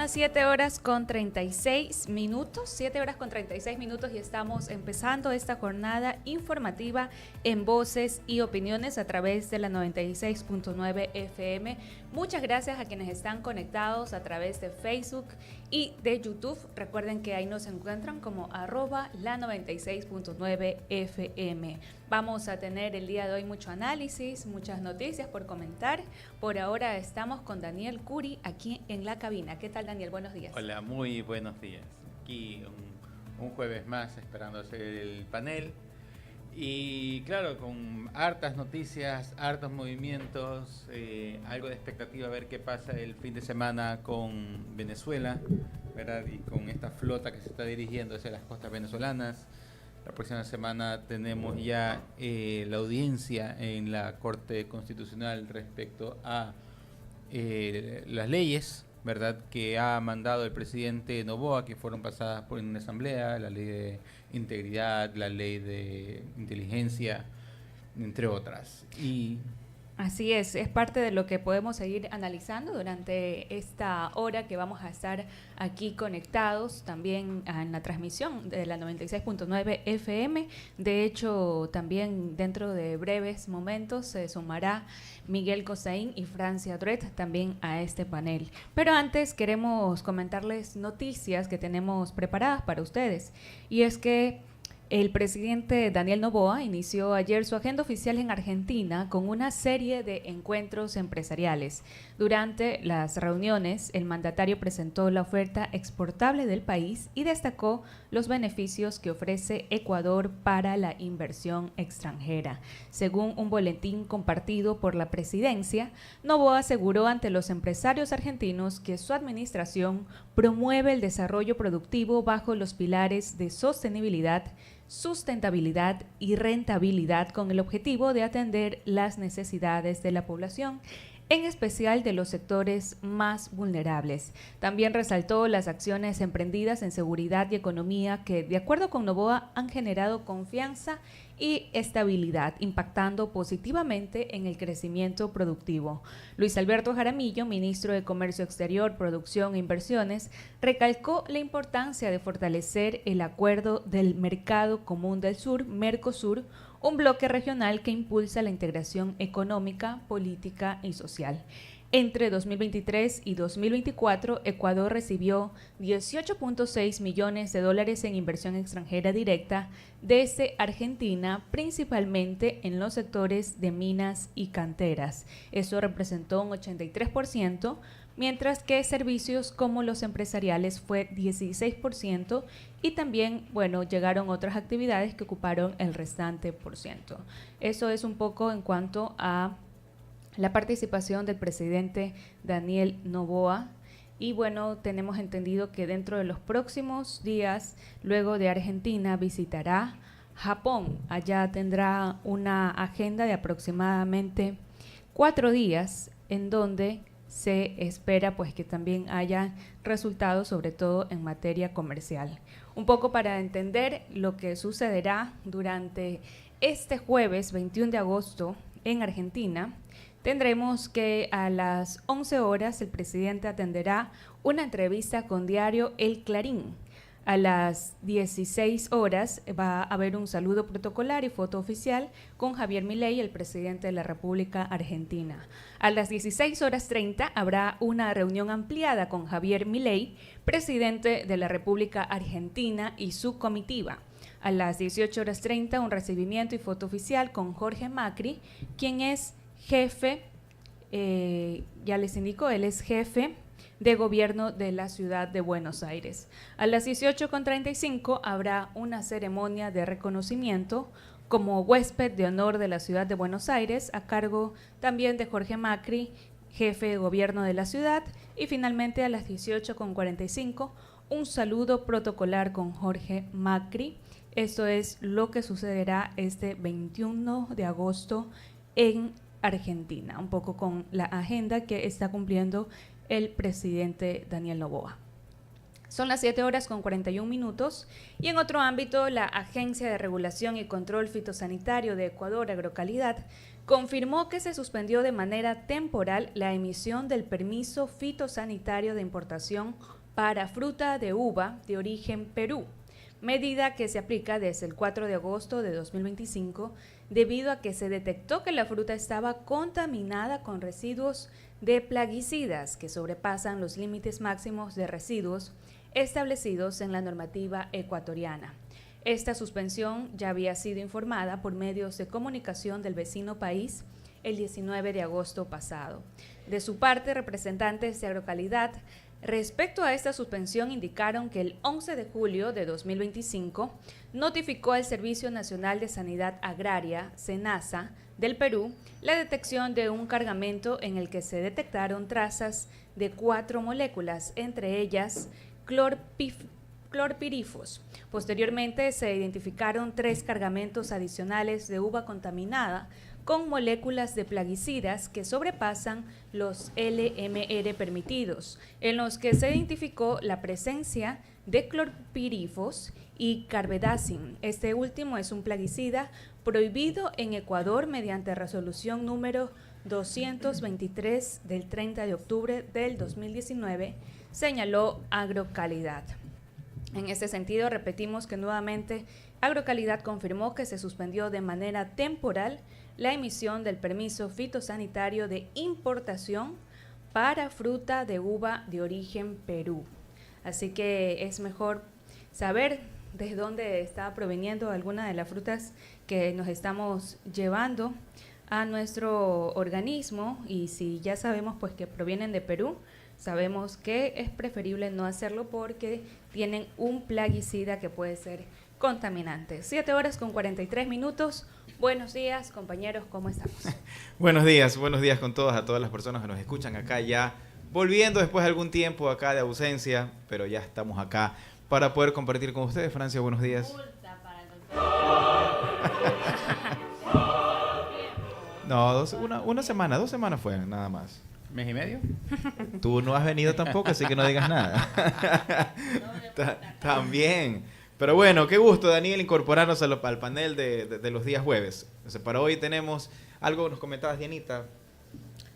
las 7 horas con 36 minutos, 7 horas con 36 minutos y estamos empezando esta jornada informativa en Voces y Opiniones a través de la 96.9 FM. Muchas gracias a quienes están conectados a través de Facebook y de YouTube. Recuerden que ahí nos encuentran como @la96.9 FM. Vamos a tener el día de hoy mucho análisis, muchas noticias por comentar. Por ahora estamos con Daniel Curi aquí en la cabina. ¿Qué tal, Daniel? Buenos días. Hola, muy buenos días. Aquí un jueves más esperando hacer el panel. Y claro, con hartas noticias, hartos movimientos, algo de expectativa a ver qué pasa el fin de semana con Venezuela, ¿verdad? Y con esta flota que se está dirigiendo hacia las costas venezolanas. La próxima semana tenemos ya la audiencia en la Corte Constitucional respecto a las leyes, ¿verdad?, que ha mandado el presidente Noboa, que fueron pasadas por una asamblea, la ley de integridad, la ley de inteligencia, entre otras. Así es parte de lo que podemos seguir analizando durante esta hora que vamos a estar aquí conectados también en la transmisión de la 96.9 FM. De hecho, también dentro de breves momentos se sumará Miguel Cosaín y Francia Dret también a este panel. Pero antes queremos comentarles noticias que tenemos preparadas para ustedes. Y es que el presidente Daniel Noboa inició ayer su agenda oficial en Argentina con una serie de encuentros empresariales. Durante las reuniones, el mandatario presentó la oferta exportable del país y destacó los beneficios que ofrece Ecuador para la inversión extranjera. Según un boletín compartido por la presidencia, Noboa aseguró ante los empresarios argentinos que su administración promueve el desarrollo productivo bajo los pilares de sostenibilidad, sustentabilidad y rentabilidad con el objetivo de atender las necesidades de la población, en especial de los sectores más vulnerables. También resaltó las acciones emprendidas en seguridad y economía que, de acuerdo con Noboa, han generado confianza y estabilidad, impactando positivamente en el crecimiento productivo. Luis Alberto Jaramillo, ministro de Comercio Exterior, Producción e Inversiones, recalcó la importancia de fortalecer el acuerdo del Mercado Común del Sur, Mercosur, un bloque regional que impulsa la integración económica, política y social. Entre 2023 y 2024, Ecuador recibió $18.6 millones en inversión extranjera directa desde Argentina, principalmente en los sectores de minas y canteras. Eso representó un 83%, mientras que servicios como los empresariales fue 16% y también, llegaron otras actividades que ocuparon el restante por ciento. Eso es un poco en cuanto a la participación del presidente Daniel Noboa. Y tenemos entendido que dentro de los próximos días, luego de Argentina, visitará Japón. Allá tendrá una agenda de aproximadamente 4 días en donde se espera que también haya resultados, sobre todo en materia comercial. Un poco para entender lo que sucederá durante este jueves 21 de agosto en Argentina, tendremos que a las 11 horas el presidente atenderá una entrevista con diario El Clarín. A las 16 horas va a haber un saludo protocolar y foto oficial con Javier Milei, el presidente de la República Argentina. A las 16:30 habrá una reunión ampliada con Javier Milei, presidente de la República Argentina y su comitiva. A las 18:30 un recibimiento y foto oficial con Jorge Macri, quien es jefe, ya les indico, él es jefe de gobierno de la ciudad de Buenos Aires. A las 18:35 habrá una ceremonia de reconocimiento como huésped de honor de la ciudad de Buenos Aires, a cargo también de Jorge Macri, jefe de gobierno de la ciudad. Y finalmente a las 18:45 un saludo protocolar con Jorge Macri. Esto es lo que sucederá este 21 de agosto en Argentina, un poco con la agenda que está cumpliendo el presidente Daniel Noboa. Son las 7 horas con 41 minutos y en otro ámbito, la Agencia de Regulación y Control Fitosanitario de Ecuador, Agrocalidad, confirmó que se suspendió de manera temporal la emisión del permiso fitosanitario de importación para fruta de uva de origen Perú, medida que se aplica desde el 4 de agosto de 2025 debido a que se detectó que la fruta estaba contaminada con residuos de plaguicidas que sobrepasan los límites máximos de residuos establecidos en la normativa ecuatoriana. Esta suspensión ya había sido informada por medios de comunicación del vecino país el 19 de agosto pasado. De su parte, representantes de Agrocalidad respecto a esta suspensión indicaron que el 11 de julio de 2025 notificó al Servicio Nacional de Sanidad Agraria, SENASA, del Perú, la detección de un cargamento en el que se detectaron trazas de 4 moléculas, entre ellas clorpirifos. Posteriormente se identificaron 3 cargamentos adicionales de uva contaminada con moléculas de plaguicidas que sobrepasan los LMR permitidos, en los que se identificó la presencia de clorpirifos y carbendazim. Este último es un plaguicida prohibido en Ecuador mediante resolución número 223 del 30 de octubre del 2019, señaló Agrocalidad. En este sentido, repetimos que nuevamente Agrocalidad confirmó que se suspendió de manera temporal la emisión del permiso fitosanitario de importación para fruta de uva de origen Perú. Así que es mejor saber de dónde está proveniendo alguna de las frutas que nos estamos llevando a nuestro organismo, y si ya sabemos pues que provienen de Perú, sabemos que es preferible no hacerlo porque tienen un plaguicida que puede ser contaminante. 7:43. Buenos días, compañeros, ¿cómo estamos? Buenos días con todas, a todas las personas que nos escuchan acá ya, volviendo después de algún tiempo acá de ausencia, pero ya estamos acá para poder compartir con ustedes. Francia, buenos días. No, una semana, 2 semanas fue nada más. ¿Mes y medio? Tú no has venido tampoco, así que no digas nada. También. Pero bueno, qué gusto, Daniel, incorporarnos al panel de los días jueves. Entonces, para hoy tenemos algo, nos comentabas, Dianita.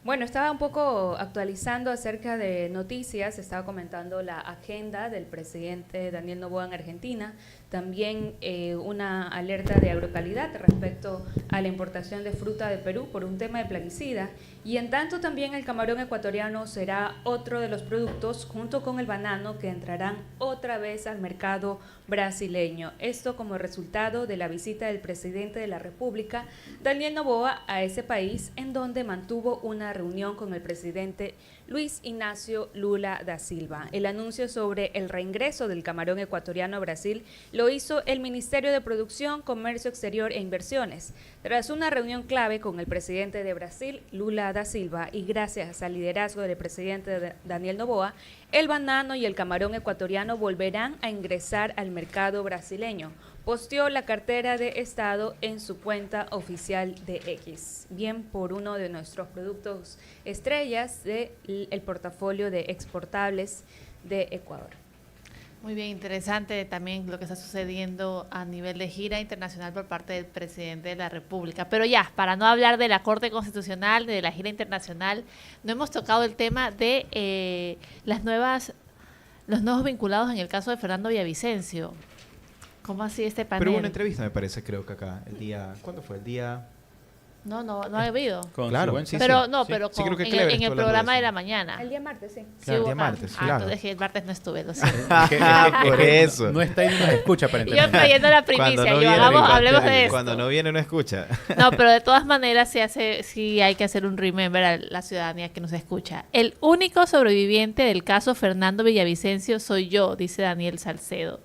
Bueno, estaba un poco actualizando acerca de noticias, estaba comentando la agenda del presidente Daniel Noboa en Argentina, también una alerta de Agrocalidad respecto a la importación de fruta de Perú por un tema de plaguicida, y en tanto también el camarón ecuatoriano será otro de los productos junto con el banano que entrarán otra vez al mercado brasileño. Esto como resultado de la visita del presidente de la República, Daniel Noboa, a ese país, en donde mantuvo una reunión con el presidente Luis Ignacio Lula da Silva. El anuncio sobre el reingreso del camarón ecuatoriano a Brasil lo hizo el Ministerio de Producción, Comercio Exterior e Inversiones. Tras una reunión clave con el presidente de Brasil, Lula da Silva, y gracias al liderazgo del presidente Daniel Noboa, el banano y el camarón ecuatoriano volverán a ingresar al mercado brasileño, posteó la cartera de Estado en su cuenta oficial de X. Bien por uno de nuestros productos estrellas del portafolio de exportables de Ecuador. Muy bien, interesante también lo que está sucediendo a nivel de gira internacional por parte del presidente de la República. Pero ya, para no hablar de la Corte Constitucional, de la gira internacional, no hemos tocado el tema de los nuevos vinculados en el caso de Fernando Villavicencio. ¿Cómo así este panel? Pero hubo una entrevista, me parece, creo que acá, el día, ¿cuándo fue? El día... No ha habido. Claro, sí, pero sí. no, pero sí, creo que en el programa de la mañana. El día martes, sí. Claro, el día martes, claro. Entonces el martes no estuve, lo siento. Por eso. No está y no nos escucha, Yo aparentemente. trayendo la primicia, hablemos de esto. Cuando no viene, no escucha. No, pero de todas maneras sí hay que hacer un remember a la ciudadanía que nos escucha. El único sobreviviente del caso Fernando Villavicencio soy yo, dice Daniel Salcedo.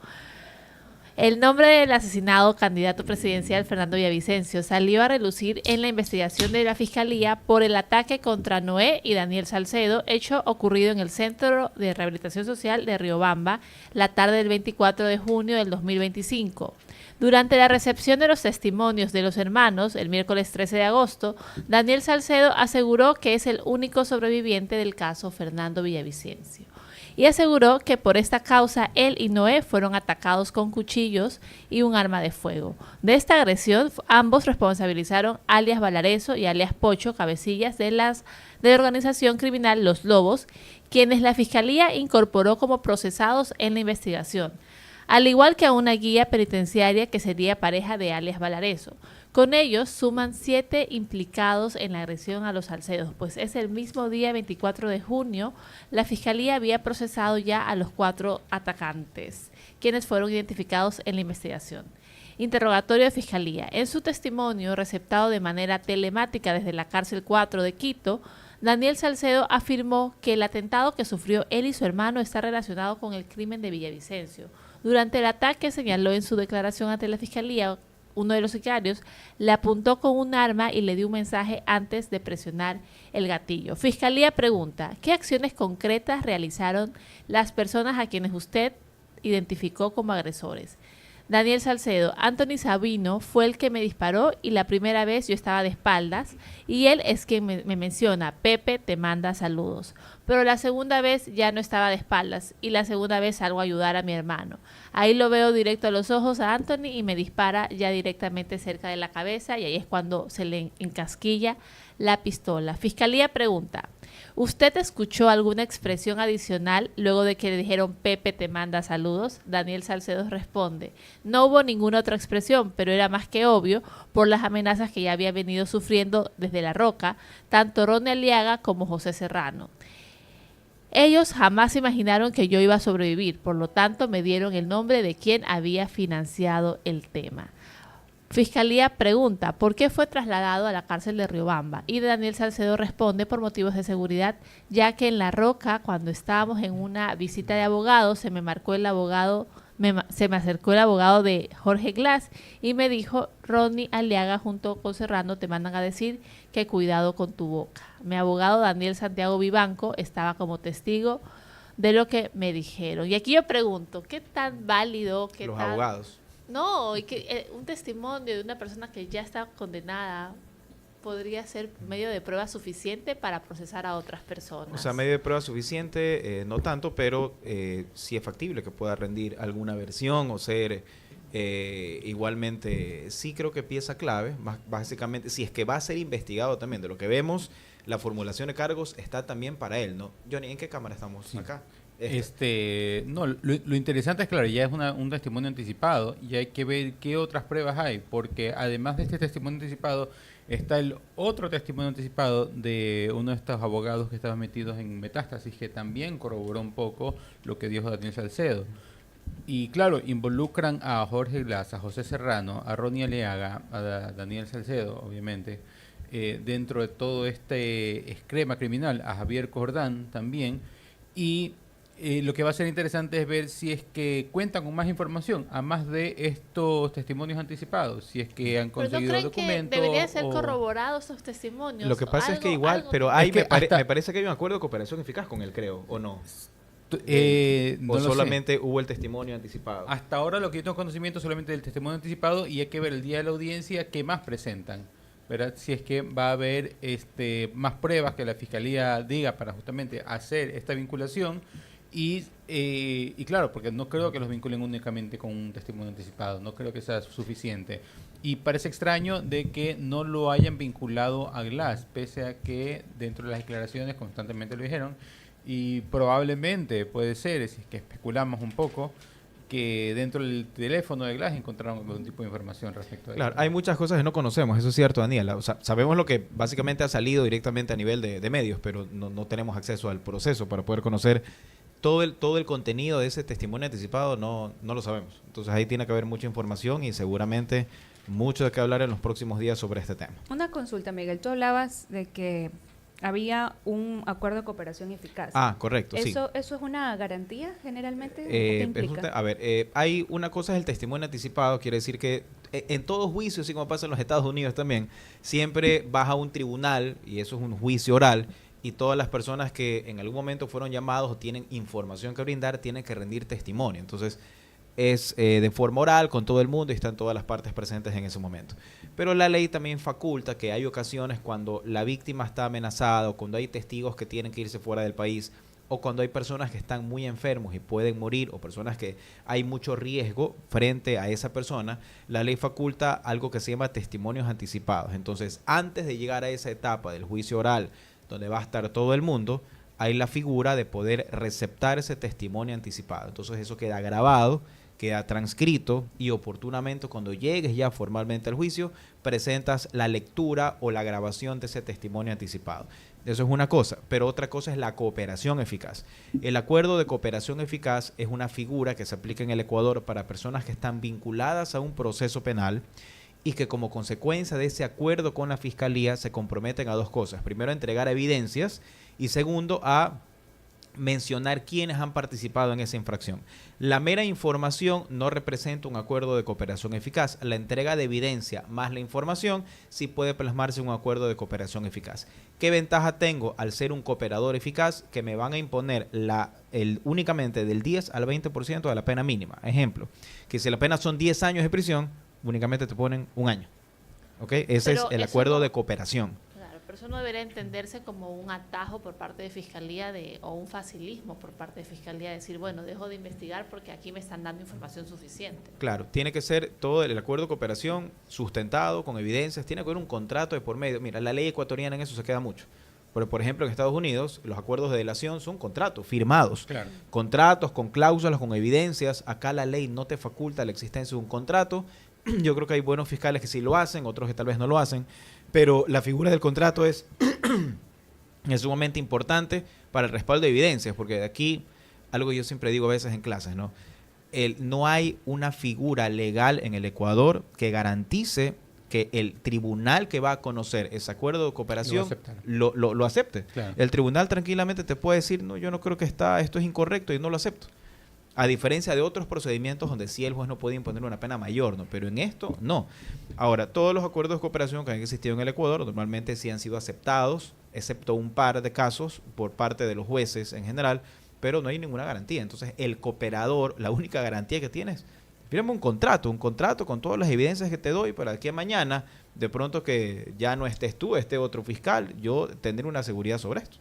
El nombre del asesinado candidato presidencial Fernando Villavicencio salió a relucir en la investigación de la Fiscalía por el ataque contra Noé y Daniel Salcedo, hecho ocurrido en el Centro de Rehabilitación Social de Riobamba la tarde del 24 de junio del 2025. Durante la recepción de los testimonios de los hermanos, el miércoles 13 de agosto, Daniel Salcedo aseguró que es el único sobreviviente del caso Fernando Villavicencio. y aseguró que por esta causa él y Noé fueron atacados con cuchillos y un arma de fuego. De esta agresión, ambos responsabilizaron alias Valareso y alias Pocho, cabecillas de la organización criminal Los Lobos, quienes la Fiscalía incorporó como procesados en la investigación, al igual que a una guía penitenciaria que sería pareja de alias Valareso. Con ellos suman 7 implicados en la agresión a los Salcedos, pues es el mismo día 24 de junio, la Fiscalía había procesado ya a los 4 atacantes, quienes fueron identificados en la investigación. Interrogatorio de Fiscalía. En su testimonio, receptado de manera telemática desde la cárcel 4 de Quito, Daniel Salcedo afirmó que el atentado que sufrió él y su hermano está relacionado con el crimen de Villavicencio. Durante el ataque, señaló en su declaración ante la Fiscalía, uno de los sicarios le apuntó con un arma y le dio un mensaje antes de presionar el gatillo. Fiscalía pregunta, ¿qué acciones concretas realizaron las personas a quienes usted identificó como agresores? Daniel Salcedo, Anthony Sabino fue el que me disparó y la primera vez yo estaba de espaldas y él es quien me menciona, Pepe te manda saludos. Pero la segunda vez ya no estaba de espaldas y la segunda vez salgo a ayudar a mi hermano. Ahí lo veo directo a los ojos a Anthony y me dispara ya directamente cerca de la cabeza y ahí es cuando se le encasquilla la pistola. Fiscalía pregunta, ¿usted escuchó alguna expresión adicional luego de que le dijeron Pepe te manda saludos? Daniel Salcedo responde, no hubo ninguna otra expresión, pero era más que obvio por las amenazas que ya había venido sufriendo desde La Roca, tanto Ronnie Aliaga como José Serrano. Ellos jamás imaginaron que yo iba a sobrevivir, por lo tanto me dieron el nombre de quien había financiado el tema. Fiscalía pregunta, ¿por qué fue trasladado a la cárcel de Riobamba? Y Daniel Salcedo responde por motivos de seguridad, ya que en La Roca, cuando estábamos en una visita de abogados, se me acercó el abogado de Jorge Glass y me dijo, Ronnie Aliaga junto con Serrano te mandan a decir que cuidado con tu boca. Mi abogado Daniel Santiago Vivanco estaba como testigo de lo que me dijeron. Y aquí yo pregunto, ¿qué tan válido? Los abogados. No, y que un testimonio de una persona que ya está condenada podría ser medio de prueba suficiente para procesar a otras personas. O sea, medio de prueba suficiente, no tanto, pero sí es factible que pueda rendir alguna versión o ser igualmente, sí creo que pieza clave, básicamente, si es que va a ser investigado también, de lo que vemos, la formulación de cargos está también para él, ¿no? Johnny, ¿en qué cámara estamos acá? No, lo interesante es, claro, ya es un testimonio anticipado y hay que ver qué otras pruebas hay, porque además de este testimonio anticipado está el otro testimonio anticipado de uno de estos abogados que estaban metidos en Metástasis, que también corroboró un poco lo que dijo Daniel Salcedo. Y claro, involucran a Jorge Glass, a José Serrano, a Ronnie Aliaga, a Daniel Salcedo, obviamente, dentro de todo este esquema criminal, a Javier Cordán también, y lo que va a ser interesante es ver si es que cuentan con más información, a más de estos testimonios anticipados, si es que han conseguido documentos. ¿Pero no creen que deberían ser corroborados esos testimonios? Lo que pasa es que igual, pero me parece que hay un acuerdo de cooperación eficaz con él, creo, ¿o no? No solamente hubo el testimonio anticipado. Hasta ahora lo que yo tengo conocimiento solamente del testimonio anticipado y hay que ver el día de la audiencia qué más presentan, ¿verdad? Si es que va a haber más pruebas que la Fiscalía diga para justamente hacer esta vinculación y claro, porque no creo que los vinculen únicamente con un testimonio anticipado, no creo que sea suficiente. Y parece extraño de que no lo hayan vinculado a Glass, pese a que dentro de las declaraciones constantemente lo dijeron. Y probablemente puede ser, si es que especulamos un poco, que dentro del teléfono de Glass encontraron algún tipo de información respecto a Claro, eso. hay muchas cosas que no conocemos, eso es cierto, Daniel. O sea, sabemos lo que básicamente ha salido directamente a nivel de medios, pero no tenemos acceso al proceso para poder conocer todo el contenido de ese testimonio anticipado, no lo sabemos. Entonces ahí tiene que haber mucha información y seguramente mucho de qué hablar en los próximos días sobre este tema. Una consulta, Miguel. Tú hablabas de que había un acuerdo de cooperación eficaz. Ah, correcto, sí. ¿Eso es una garantía generalmente? ¿Qué implica? Hay una cosa es el testimonio anticipado, quiere decir que en todo juicio, así como pasa en los Estados Unidos también, siempre vas a un tribunal y eso es un juicio oral y todas las personas que en algún momento fueron llamados o tienen información que brindar tienen que rendir testimonio. Entonces es de forma oral con todo el mundo y están todas las partes presentes en ese momento. Pero la ley también faculta que hay ocasiones cuando la víctima está amenazada o cuando hay testigos que tienen que irse fuera del país o cuando hay personas que están muy enfermos y pueden morir, o personas que hay mucho riesgo frente a esa persona, la ley faculta algo que se llama testimonios anticipados. Entonces, antes de llegar a esa etapa del juicio oral, donde va a estar todo el mundo, hay la figura de poder receptar ese testimonio anticipado. Entonces, eso queda grabado, queda transcrito, y oportunamente cuando llegues ya formalmente al juicio, presentas la lectura o la grabación de ese testimonio anticipado. Eso es una cosa, pero otra cosa es la cooperación eficaz. El acuerdo de cooperación eficaz es una figura que se aplica en el Ecuador para personas que están vinculadas a un proceso penal y que como consecuencia de ese acuerdo con la Fiscalía se comprometen a dos cosas. Primero, a entregar evidencias, y segundo, a mencionar quiénes han participado en esa infracción. La mera información no representa un acuerdo de cooperación eficaz. La entrega de evidencia más la información sí puede plasmarse en un acuerdo de cooperación eficaz. ¿Qué ventaja tengo al ser un cooperador eficaz? Que me van a imponer únicamente del 10 al 20% de la pena mínima. Ejemplo, que si la pena son 10 años de prisión, únicamente te ponen un año. ¿Ok? Ese es el acuerdo de cooperación. Pero eso no debería entenderse como un atajo por parte de Fiscalía o un facilismo por parte de Fiscalía, decir, bueno, dejo de investigar porque aquí me están dando información suficiente. Claro, tiene que ser todo el acuerdo de cooperación sustentado con evidencias, tiene que haber un contrato de por medio. Mira, la ley ecuatoriana en eso se queda mucho. Pero, por ejemplo, en Estados Unidos, los acuerdos de delación son contratos firmados. Claro. Contratos con cláusulas, con evidencias. Acá la ley no te faculta la existencia de un contrato. Yo creo que hay buenos fiscales que sí lo hacen, otros que tal vez no lo hacen. Pero la figura del contrato es sumamente importante para el respaldo de evidencias, porque de aquí, algo que yo siempre digo a veces en clases, ¿no? No hay una figura legal en el Ecuador que garantice que el tribunal que va a conocer ese acuerdo de cooperación lo acepte. Claro. El tribunal tranquilamente te puede decir, no, yo no creo que esto es incorrecto y no lo acepto. A diferencia de otros procedimientos donde sí el juez no puede imponer una pena mayor, ¿no? Pero en esto, no. Ahora, todos los acuerdos de cooperación que han existido en el Ecuador normalmente sí han sido aceptados, excepto un par de casos por parte de los jueces en general, pero no hay ninguna garantía. Entonces, el cooperador, la única garantía que tienes, fírame un contrato con todas las evidencias que te doy para aquí a mañana, de pronto que ya no estés tú, esté otro fiscal, yo tendré una seguridad sobre esto.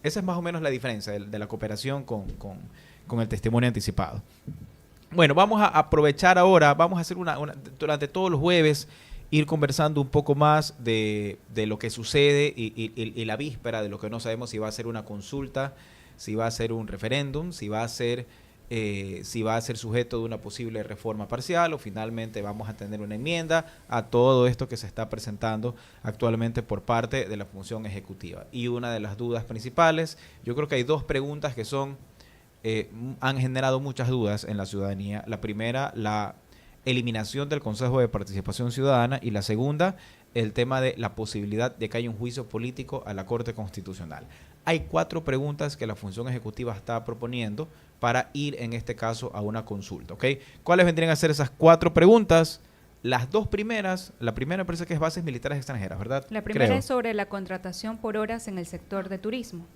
Esa es más o menos la diferencia de la cooperación con el testimonio anticipado. Bueno, vamos a aprovechar ahora, vamos a hacer durante todos los jueves, ir conversando un poco más de lo que sucede y la víspera de lo que no sabemos, si va a ser una consulta, si va a ser un referéndum, si va a ser sujeto de una posible reforma parcial, o finalmente vamos a tener una enmienda a todo esto que se está presentando actualmente por parte de la función ejecutiva. Y una de las dudas principales, yo creo que hay dos preguntas que han generado muchas dudas en la ciudadanía. La primera, la eliminación del Consejo de Participación Ciudadana, y la segunda, el tema de la posibilidad de que haya un juicio político a la Corte Constitucional. Hay 4 preguntas que la función ejecutiva está proponiendo para ir, en este caso, a una consulta, ¿ok? ¿Cuáles vendrían a ser esas 4 preguntas? Las dos primeras, la primera parece que es bases militares extranjeras, ¿verdad? La primera es sobre la contratación por horas en el sector de turismo.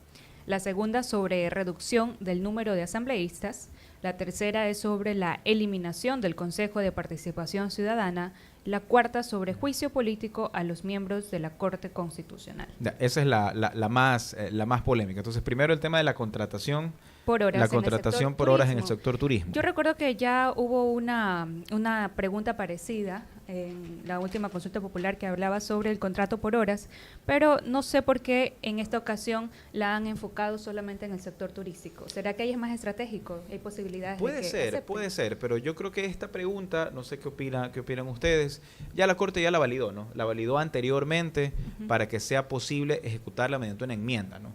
La segunda sobre reducción del número de asambleístas. La tercera es sobre la eliminación del Consejo de Participación Ciudadana. La cuarta sobre juicio político a los miembros de la Corte Constitucional. Esa es la más polémica. Entonces, primero el tema de la contratación por horas. La contratación por horas en el sector turismo. Yo recuerdo que ya hubo una pregunta parecida en la última consulta popular que hablaba sobre el contrato por horas, pero no sé por qué en esta ocasión la han enfocado solamente en el sector turístico. ¿Será que ahí es más estratégico? ¿Hay posibilidades de que acepten? Puede ser, pero yo creo que esta pregunta, no sé qué opinan ustedes, ya la Corte ya la validó, ¿no? La validó anteriormente para que sea posible ejecutarla mediante una enmienda, ¿no?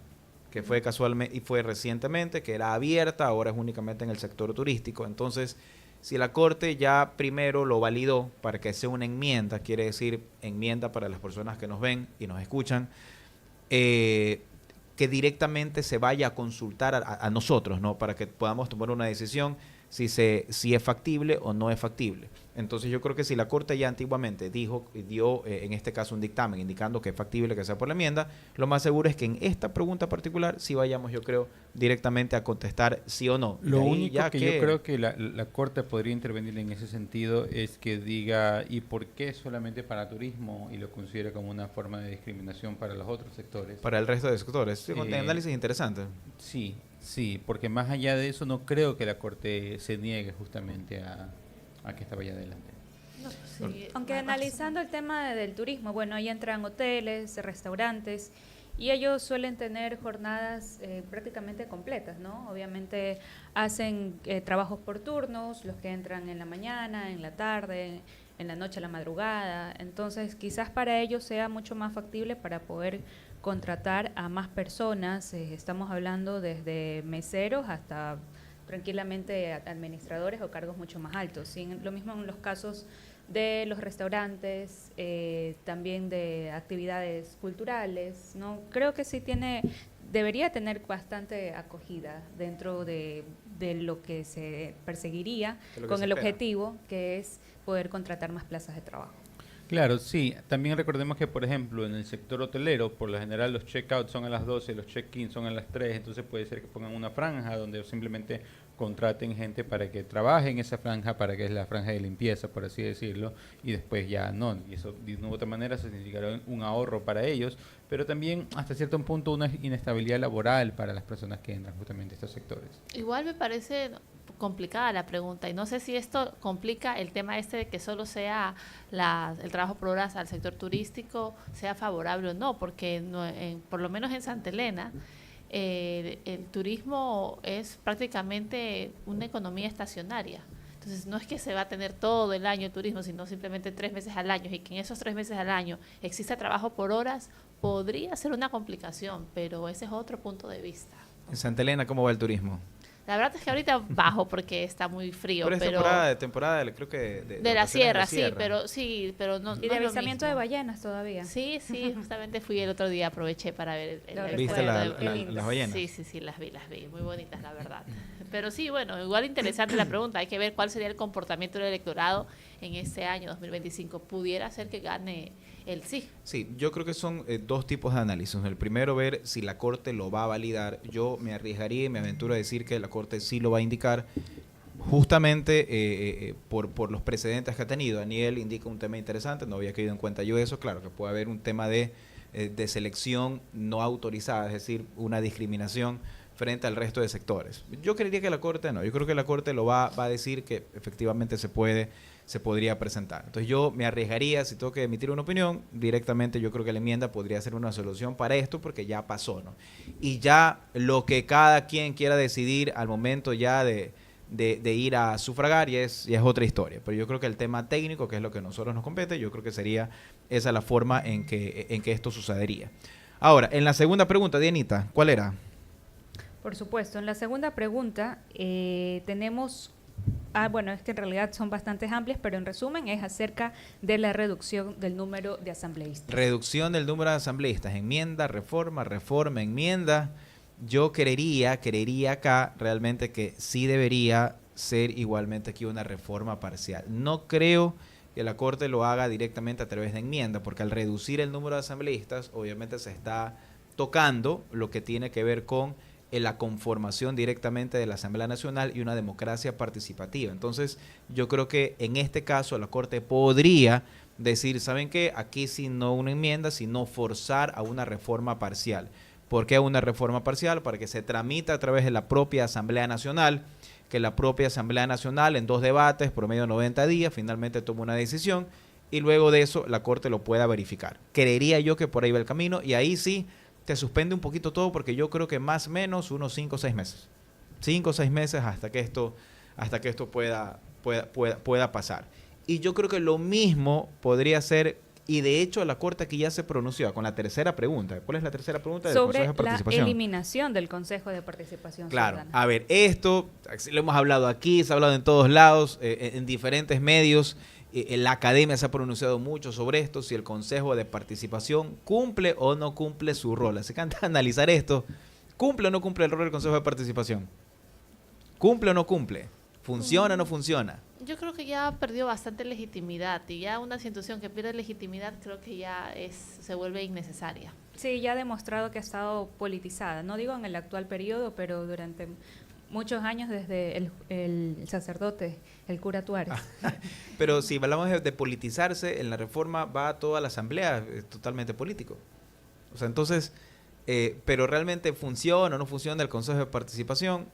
Que fue casualmente y fue recientemente, que era abierta, ahora es únicamente en el sector turístico. Entonces, si la Corte ya primero lo validó para que sea una enmienda, quiere decir enmienda para las personas que nos ven y nos escuchan, que directamente se vaya a consultar a nosotros, ¿no? Para que podamos tomar una decisión. si es factible o no es factible. Entonces yo creo que si la Corte ya antiguamente dio en este caso un dictamen indicando que es factible que sea por la enmienda, lo más seguro es que en esta pregunta particular sí vayamos, yo creo, directamente a contestar sí o no. Lo único que yo creo que la Corte podría intervenir en ese sentido es que diga ¿y por qué solamente para turismo? Y lo considera como una forma de discriminación para los otros sectores. Para el resto de sectores. Sí, un análisis interesante. Sí, porque más allá de eso no creo que la Corte se niegue justamente a que esta vaya adelante. No, sí, Aunque analizando el tema del turismo, bueno, ahí entran hoteles, restaurantes, y ellos suelen tener jornadas prácticamente completas, ¿no? Obviamente hacen trabajos por turnos, los que entran en la mañana, en la tarde, en la noche, a la madrugada. Entonces, quizás para ellos sea mucho más factible para poder contratar a más personas. Estamos hablando desde meseros hasta tranquilamente administradores o cargos mucho más altos. Y lo mismo en los casos de los restaurantes, también de actividades culturales, ¿no? Creo que sí debería tener bastante acogida dentro de lo que se perseguiría con el objetivo que es poder contratar más plazas de trabajo. Claro, sí. También recordemos que, por ejemplo, en el sector hotelero, por lo general los check-out son a las 12, los check-in son a las 3, entonces puede ser que pongan una franja donde simplemente contraten gente para que trabaje en esa franja, para que es la franja de limpieza, por así decirlo, y después ya no. Y eso, de una u otra manera, se significará un ahorro para ellos, pero también, hasta cierto punto, una inestabilidad laboral para las personas que entran justamente a estos sectores. Igual me parece complicada la pregunta y no sé si esto complica el tema de que solo sea el trabajo por horas al sector turístico sea favorable o no, porque por lo menos en Santa Elena el turismo es prácticamente una economía estacionaria. Entonces no es que se va a tener todo el año el turismo, sino simplemente 3 meses al año, y que en esos 3 meses al año exista trabajo por horas, podría ser una complicación, pero ese es otro punto de vista. En Santa Elena, ¿cómo va el turismo? La verdad es que ahorita bajo porque está muy frío. Pero es temporada, creo que de la sierra, sí, pero no. Y de avistamiento de ballenas todavía. Sí, justamente fui el otro día, aproveché para ver ¿Viste las ballenas? Sí, las vi, muy bonitas, la verdad. Pero sí, bueno, igual interesante la pregunta, hay que ver cuál sería el comportamiento del electorado en este año 2025. Pudiera ser que gane el sí. Sí, yo creo que son dos tipos de análisis. El primero, ver si la Corte lo va a validar. Yo me arriesgaría y me aventuro a decir que la Corte sí lo va a indicar, justamente por los precedentes que ha tenido. Daniel indica un tema interesante, no había caído en cuenta yo eso. Claro que puede haber un tema de selección no autorizada, es decir, una discriminación frente al resto de sectores. Yo creería que la Corte no, yo creo que la Corte lo va a decir que efectivamente se podría presentar. Entonces yo me arriesgaría, si tengo que emitir una opinión, directamente yo creo que la enmienda podría ser una solución para esto, porque ya pasó, ¿no? Y ya lo que cada quien quiera decidir al momento ya de ir a sufragar ya es otra historia. Pero yo creo que el tema técnico, que es lo que a nosotros nos compete, yo creo que sería esa la forma en que esto sucedería. Ahora, en la segunda pregunta, Dianita, ¿cuál era? Por supuesto, en la segunda pregunta tenemos, bueno, es que en realidad son bastante amplias, pero en resumen es acerca de la reducción del número de asambleístas. Reducción del número de asambleístas, enmienda, reforma, enmienda. Yo creería acá realmente que sí debería ser igualmente aquí una reforma parcial. No creo que la Corte lo haga directamente a través de enmienda, porque al reducir el número de asambleístas, obviamente se está tocando lo que tiene que ver con la conformación directamente de la Asamblea Nacional y una democracia participativa. Entonces, yo creo que en este caso la Corte podría decir, ¿saben qué? Aquí sí no una enmienda, sino forzar a una reforma parcial. ¿Por qué una reforma parcial? Para que se tramite a través de la propia Asamblea Nacional, que la propia Asamblea Nacional en 2 debates, promedio de 90 días, finalmente tome una decisión y luego de eso la Corte lo pueda verificar. Creería yo que por ahí va el camino y ahí sí te suspende un poquito todo, porque yo creo que más o menos unos 5 o 6 meses. 5 o 6 meses hasta que esto pueda pasar. Y yo creo que lo mismo podría ser, y de hecho la Corte aquí ya se pronunció con la tercera pregunta. ¿Cuál es la tercera pregunta? Sobre la eliminación del Consejo de Participación Claro, Ciudadana. a ver, esto lo hemos hablado aquí, se ha hablado en todos lados, en diferentes medios. La academia se ha pronunciado mucho sobre esto, si el Consejo de Participación cumple o no cumple su rol. Así que antes de analizar esto, ¿cumple o no cumple el rol del Consejo de Participación? ¿Cumple o no cumple? ¿Funciona o no funciona? Yo creo que ya perdió bastante legitimidad y ya una institución que pierde legitimidad creo que ya se vuelve innecesaria. Sí, ya ha demostrado que ha estado politizada, no digo en el actual periodo, pero durante muchos años desde el sacerdote, el cura Tuárez. Pero si hablamos de politizarse, en la reforma va toda la asamblea totalmente político. O sea, entonces, pero realmente funciona o no funciona el Consejo de Participación,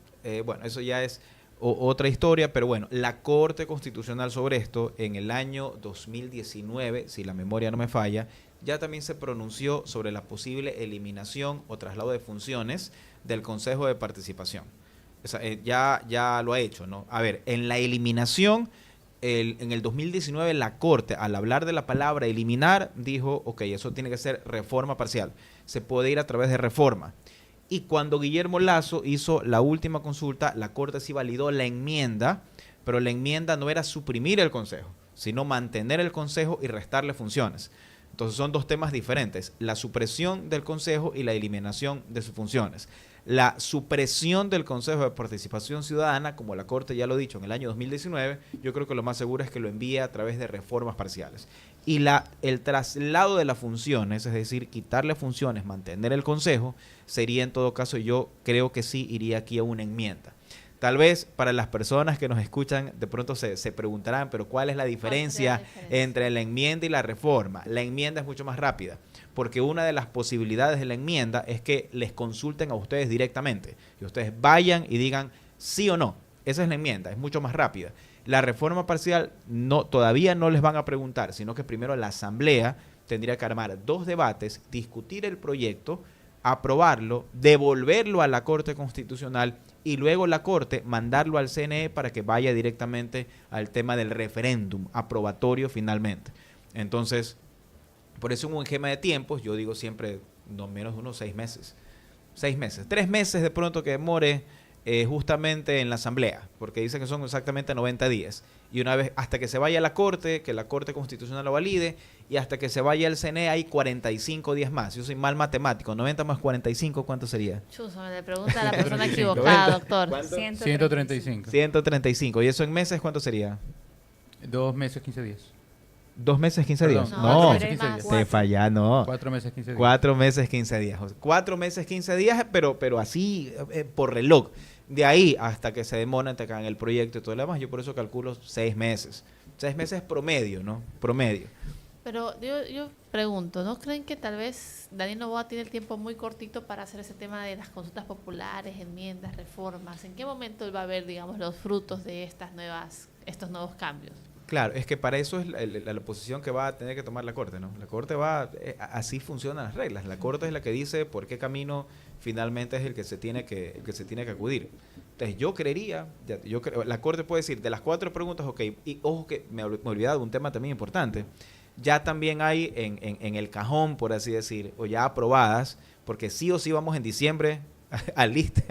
bueno, eso ya es otra historia, pero bueno, la Corte Constitucional sobre esto en el año 2019, si la memoria no me falla, ya también se pronunció sobre la posible eliminación o traslado de funciones del Consejo de Participación. O sea, ya lo ha hecho, ¿no? A ver, en la eliminación, en el 2019 la Corte, al hablar de la palabra eliminar, dijo, ok, eso tiene que ser reforma parcial. Se puede ir a través de reforma. Y cuando Guillermo Lasso hizo la última consulta, la Corte sí validó la enmienda, pero la enmienda no era suprimir el Consejo, sino mantener el Consejo y restarle funciones. Entonces son dos temas diferentes, la supresión del Consejo y la eliminación de sus funciones. La supresión del Consejo de Participación Ciudadana, como la Corte ya lo ha dicho en el año 2019, yo creo que lo más seguro es que lo envíe a través de reformas parciales. Y el traslado de las funciones, es decir, quitarle funciones, mantener el Consejo, sería en todo caso, yo creo que sí iría aquí a una enmienda. Tal vez para las personas que nos escuchan de pronto se preguntarán, pero ¿cuál es la diferencia entre la enmienda y la reforma? La enmienda es mucho más rápida, porque una de las posibilidades de la enmienda es que les consulten a ustedes directamente, que ustedes vayan y digan sí o no. Esa es la enmienda, es mucho más rápida. La reforma parcial todavía no les van a preguntar, sino que primero la Asamblea tendría que armar 2 debates, discutir el proyecto, aprobarlo, devolverlo a la Corte Constitucional y luego la Corte mandarlo al CNE para que vaya directamente al tema del referéndum aprobatorio finalmente. Entonces, por eso un esquema de tiempos, yo digo siempre no menos de unos 6 meses. 6 meses, 3 meses de pronto que demore justamente en la Asamblea, porque dicen que son exactamente 90 días. Y una vez, hasta que se vaya a la Corte, que la Corte Constitucional lo valide, y hasta que se vaya al CNE hay 45 días más. Yo soy mal matemático, 90 más 45, ¿cuánto sería? Chuzo, me le pregunta a la persona equivocada, doctor. ¿Cuánto? 135. 135. ¿Y eso en meses cuánto sería? 2 meses, 15 días. 2 meses, 15 Perdón, días. no, No, meses, 15 días. te falla, no. 4 meses, 15 días. 4 meses, 15 días. 4 meses, 15 días, pero así por reloj. De ahí hasta que se demoran, te caen el proyecto y todo lo demás, yo por eso calculo 6 meses. 6 meses promedio, ¿no? Promedio. Pero yo pregunto, ¿no creen que tal vez Daniel Noboa tiene el tiempo muy cortito para hacer ese tema de las consultas populares, enmiendas, reformas? ¿En qué momento él va a ver, digamos, los frutos de estos nuevos cambios? Claro, es que para eso es la posición que va a tener que tomar la Corte, ¿no? La Corte así funcionan las reglas. La Corte es la que dice por qué camino finalmente es el que se tiene que acudir. Entonces yo creería, la Corte puede decir, de las 4 preguntas, ok, y ojo que me he olvidado de un tema también importante, ya también hay en el cajón, por así decir, o ya aprobadas, porque sí o sí vamos en diciembre, alisten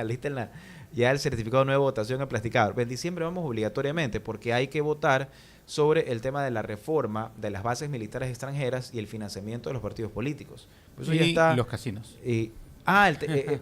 ya el certificado de nueva votación en plasticador. En diciembre vamos obligatoriamente, porque hay que votar sobre el tema de la reforma de las bases militares extranjeras y el financiamiento de los partidos políticos. Eso ya está. Y los casinos.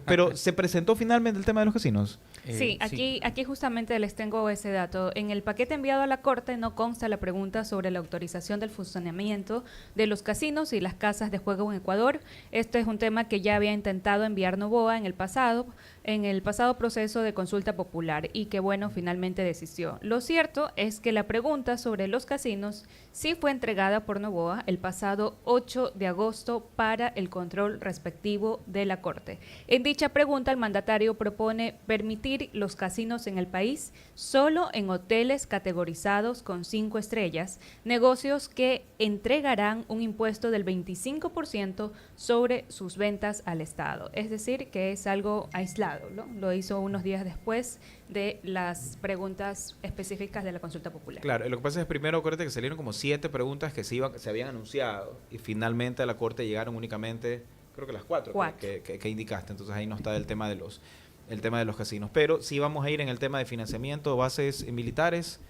Pero ¿se presentó finalmente el tema de los casinos? Sí, aquí justamente les tengo ese dato. En el paquete enviado a la Corte no consta la pregunta sobre la autorización del funcionamiento de los casinos y las casas de juego en Ecuador. Este es un tema que ya había intentado enviar Noboa en el pasado proceso de consulta popular y que, bueno, finalmente desistió. Lo cierto es que la pregunta sobre los casinos sí fue entregada por Noboa el pasado 8 de agosto para el control respectivo de la Corte. En dicha pregunta, el mandatario propone permitir los casinos en el país solo en hoteles categorizados con 5 estrellas, negocios que entregarán un impuesto del 25% sobre sus ventas al Estado. Es decir, que es algo aislado, ¿no? Lo hizo unos días después de las preguntas específicas de la consulta popular. Claro, lo que pasa es primero, acuérdate que salieron como 7 preguntas que se habían anunciado y finalmente a la Corte llegaron únicamente, creo que las 4 que indicaste. Entonces ahí no está el tema de los casinos. Pero sí vamos a ir en el tema de financiamiento, bases militares,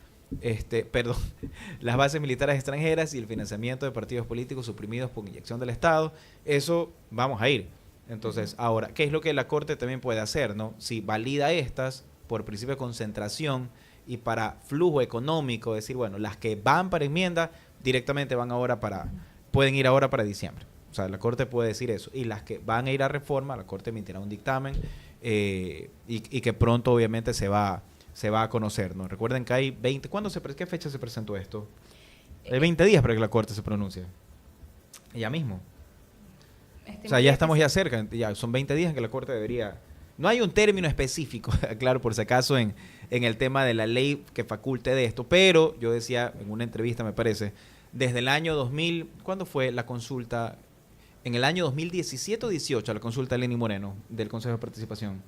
las bases militares extranjeras y el financiamiento de partidos políticos suprimidos por inyección del Estado. Eso vamos a ir. Entonces, ahora, ¿qué es lo que la Corte también puede hacer, no? Si valida estas por principio de concentración y para flujo económico, decir, bueno, las que van para enmienda directamente pueden ir ahora para diciembre. O sea, la Corte puede decir eso. Y las que van a ir a reforma, la Corte emitirá un dictamen y que pronto obviamente se va a conocer, ¿no? Recuerden que hay 20... ¿Qué fecha se presentó esto? Hay 20 días para que la Corte se pronuncie. Ya mismo. O sea, ya estamos ya cerca. Ya son 20 días en que la Corte debería... No hay un término específico, claro, por si acaso en el tema de la ley que faculte de esto, pero yo decía en una entrevista, me parece, desde el año 2000, ¿cuándo fue la consulta? En el año 2017 o 18, la consulta de Lenny Moreno del Consejo de Participación,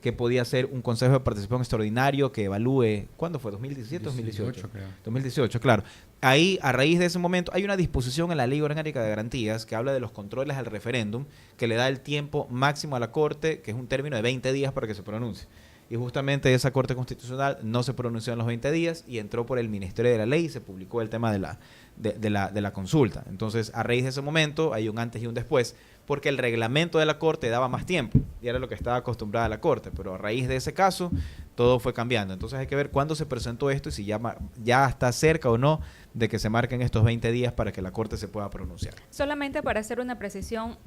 que podía ser un Consejo de Participación extraordinario que evalúe, ¿cuándo fue? ¿2017 o 2018? Creo. 2018, claro. Ahí, a raíz de ese momento, hay una disposición en la Ley Orgánica de Garantías que habla de los controles al referéndum, que le da el tiempo máximo a la Corte, que es un término de 20 días para que se pronuncie. Y justamente esa Corte Constitucional no se pronunció en los 20 días y entró por el Ministerio de la Ley y se publicó el tema de la consulta. Entonces, a raíz de ese momento, hay un antes y un después, porque el reglamento de la Corte daba más tiempo y era lo que estaba acostumbrada la Corte, pero a raíz de ese caso todo fue cambiando. Entonces hay que ver cuándo se presentó esto y si ya está cerca o no de que se marquen estos 20 días para que la Corte se pueda pronunciar. Solamente para hacer una precisión,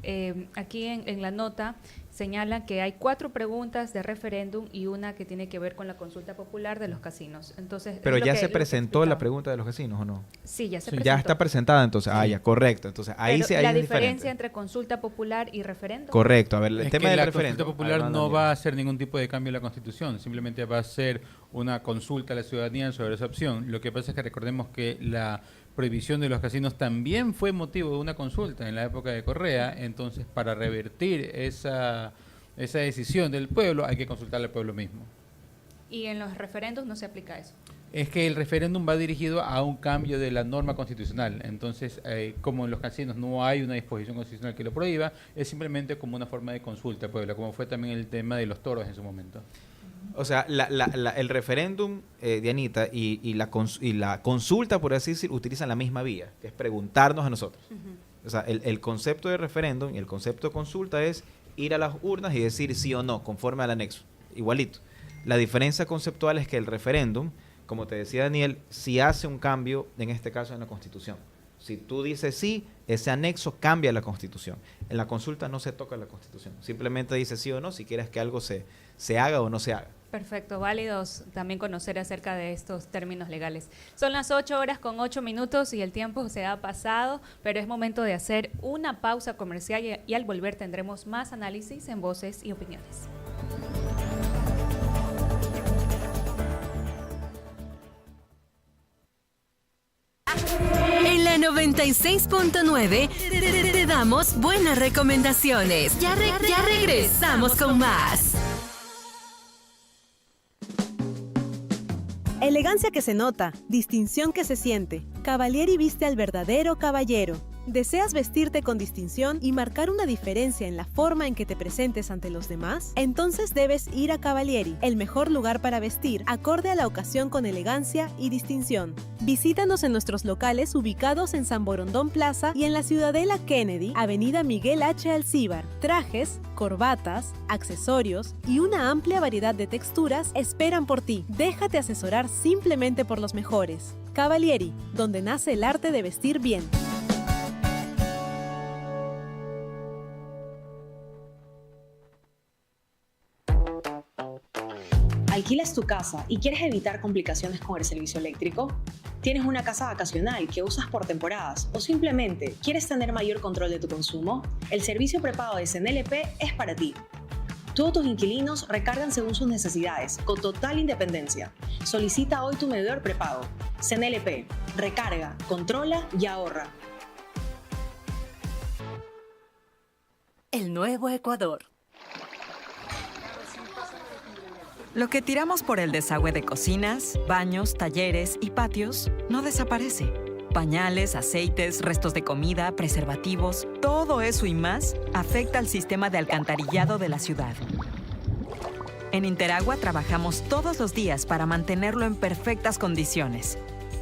aquí en la nota señala que hay 4 preguntas de referéndum y una que tiene que ver con la consulta popular de los casinos. Entonces, pero ya se presentó la pregunta de los casinos, ¿o no? Sí, ya se presentó. Ya está presentada, entonces. Sí. Ya, correcto. Entonces, ahí pero sí hay la diferencia diferencia entre consulta popular y referéndum. Correcto. A ver, el tema del la referéndum. consulta popular no va a hacer ningún tipo de cambio en la Constitución, simplemente va a ser una consulta a la ciudadanía sobre esa opción. Lo que pasa es que recordemos que la prohibición de los casinos también fue motivo de una consulta en la época de Correa, entonces para revertir esa decisión del pueblo hay que consultar al pueblo mismo. ¿Y en los referéndums no se aplica eso? Es que el referéndum va dirigido a un cambio de la norma constitucional, entonces como en los casinos no hay una disposición constitucional que lo prohíba, es simplemente como una forma de consulta al pueblo, como fue también el tema de los toros en su momento. O sea, el referéndum, Dianita, y la consulta, por así decir, utilizan la misma vía, que es preguntarnos a nosotros. O sea, el concepto de referéndum y el concepto de consulta es ir a las urnas y decir sí o no, conforme al anexo, igualito. La diferencia conceptual es que el referéndum, como te decía Daniel, sí hace un cambio, en este caso en la Constitución. Si tú dices sí, ese anexo cambia la Constitución. En la consulta no se toca la Constitución, simplemente dice sí o no, si quieres que algo se haga o no se haga. Perfecto, válidos también conocer acerca de estos términos legales. Son las 8:08 y el tiempo se ha pasado, pero es momento de hacer una pausa comercial y al volver tendremos más análisis en Voces y Opiniones. En la 96.9 te damos buenas recomendaciones. Ya regresamos con más. Elegancia que se nota, distinción que se siente. Cavalieri viste al verdadero caballero. ¿Deseas vestirte con distinción y marcar una diferencia en la forma en que te presentes ante los demás? Entonces debes ir a Cavalieri, el mejor lugar para vestir, acorde a la ocasión con elegancia y distinción. Visítanos en nuestros locales ubicados en San Borondón Plaza y en la Ciudadela Kennedy, Avenida Miguel H. Alcíbar. Trajes, corbatas, accesorios y una amplia variedad de texturas esperan por ti. Déjate asesorar simplemente por los mejores. Cavalieri, donde nace el arte de vestir bien. ¿Alquilas tu casa y quieres evitar complicaciones con el servicio eléctrico? ¿Tienes una casa vacacional que usas por temporadas o simplemente quieres tener mayor control de tu consumo? El servicio prepago de CNLP es para ti. Todos tus inquilinos recargan según sus necesidades, con total independencia. Solicita hoy tu medidor prepago. CNLP, recarga, controla y ahorra. El nuevo Ecuador. Lo que tiramos por el desagüe de cocinas, baños, talleres y patios no desaparece. Pañales, aceites, restos de comida, preservativos, todo eso y más afecta al sistema de alcantarillado de la ciudad. En Interagua trabajamos todos los días para mantenerlo en perfectas condiciones.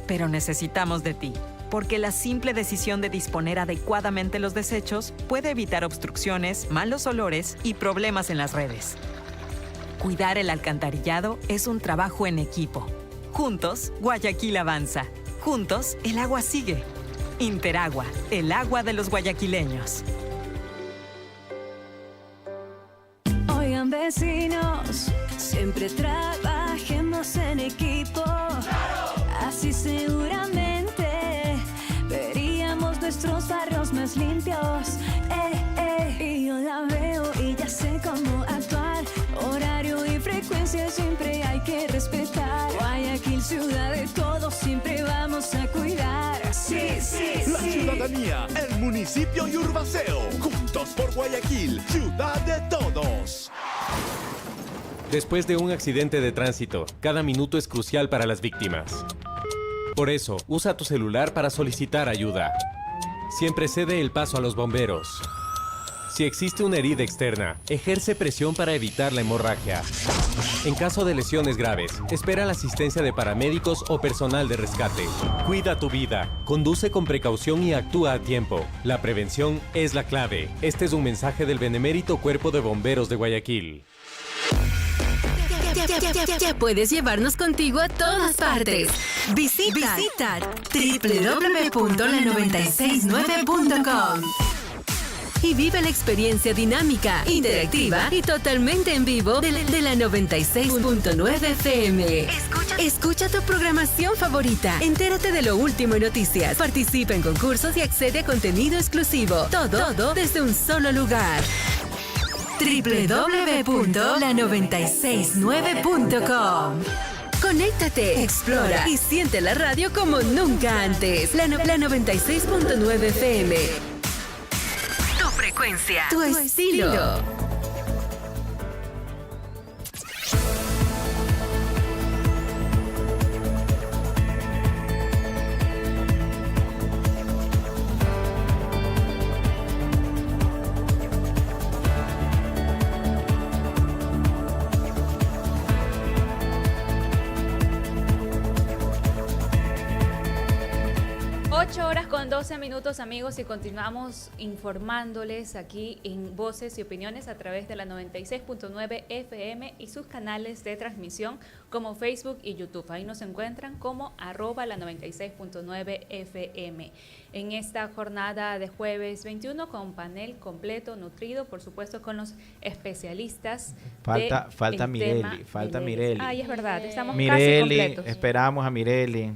Pero necesitamos de ti, porque la simple decisión de disponer adecuadamente los desechos puede evitar obstrucciones, malos olores y problemas en las redes. Cuidar el alcantarillado es un trabajo en equipo. Juntos, Guayaquil avanza. Juntos, el agua sigue. Interagua, el agua de los guayaquileños. Oigan, vecinos, siempre trabajemos en equipo. Así seguramente veríamos nuestros barrios más limpios. Y yo la veo y ya sé cómo actuar. Horario y frecuencia siempre hay que respetar. Guayaquil, ciudad de todos, siempre vamos a cuidar. Sí, sí, La ciudadanía, el municipio y Urbaceo. Juntos por Guayaquil, ciudad de todos. Después de un accidente de tránsito, cada minuto es crucial para las víctimas. Por eso, usa tu celular para solicitar ayuda. Siempre cede el paso a los bomberos. Si existe una herida externa, ejerce presión para evitar la hemorragia. En caso de lesiones graves, espera la asistencia de paramédicos o personal de rescate. Cuida tu vida, conduce con precaución y actúa a tiempo. La prevención es la clave. Este es un mensaje del Benemérito Cuerpo de Bomberos de Guayaquil. Ya puedes llevarnos contigo a todas partes. Visita www.la969.com y vive la experiencia dinámica, interactiva y totalmente en vivo de la 96.9 FM. Escucha tu programación favorita. Entérate de lo último en noticias. Participa en concursos y accede a contenido exclusivo. Todo desde un solo lugar. www.la969.com. Conéctate, explora y siente la radio como nunca antes. La 96.9 FM. Tu frecuencia, tu estilo. 8:12 minutos, amigos, y continuamos informándoles aquí en Voces y Opiniones a través de la 96.9 FM y sus canales de transmisión como Facebook y YouTube. Ahí nos encuentran como @la 96.9 FM. En esta jornada de jueves 21 con panel completo, nutrido, por supuesto con los especialistas. Falta Mireli. Ay, es verdad, estamos Mireli, casi completos. esperamos a Mireli.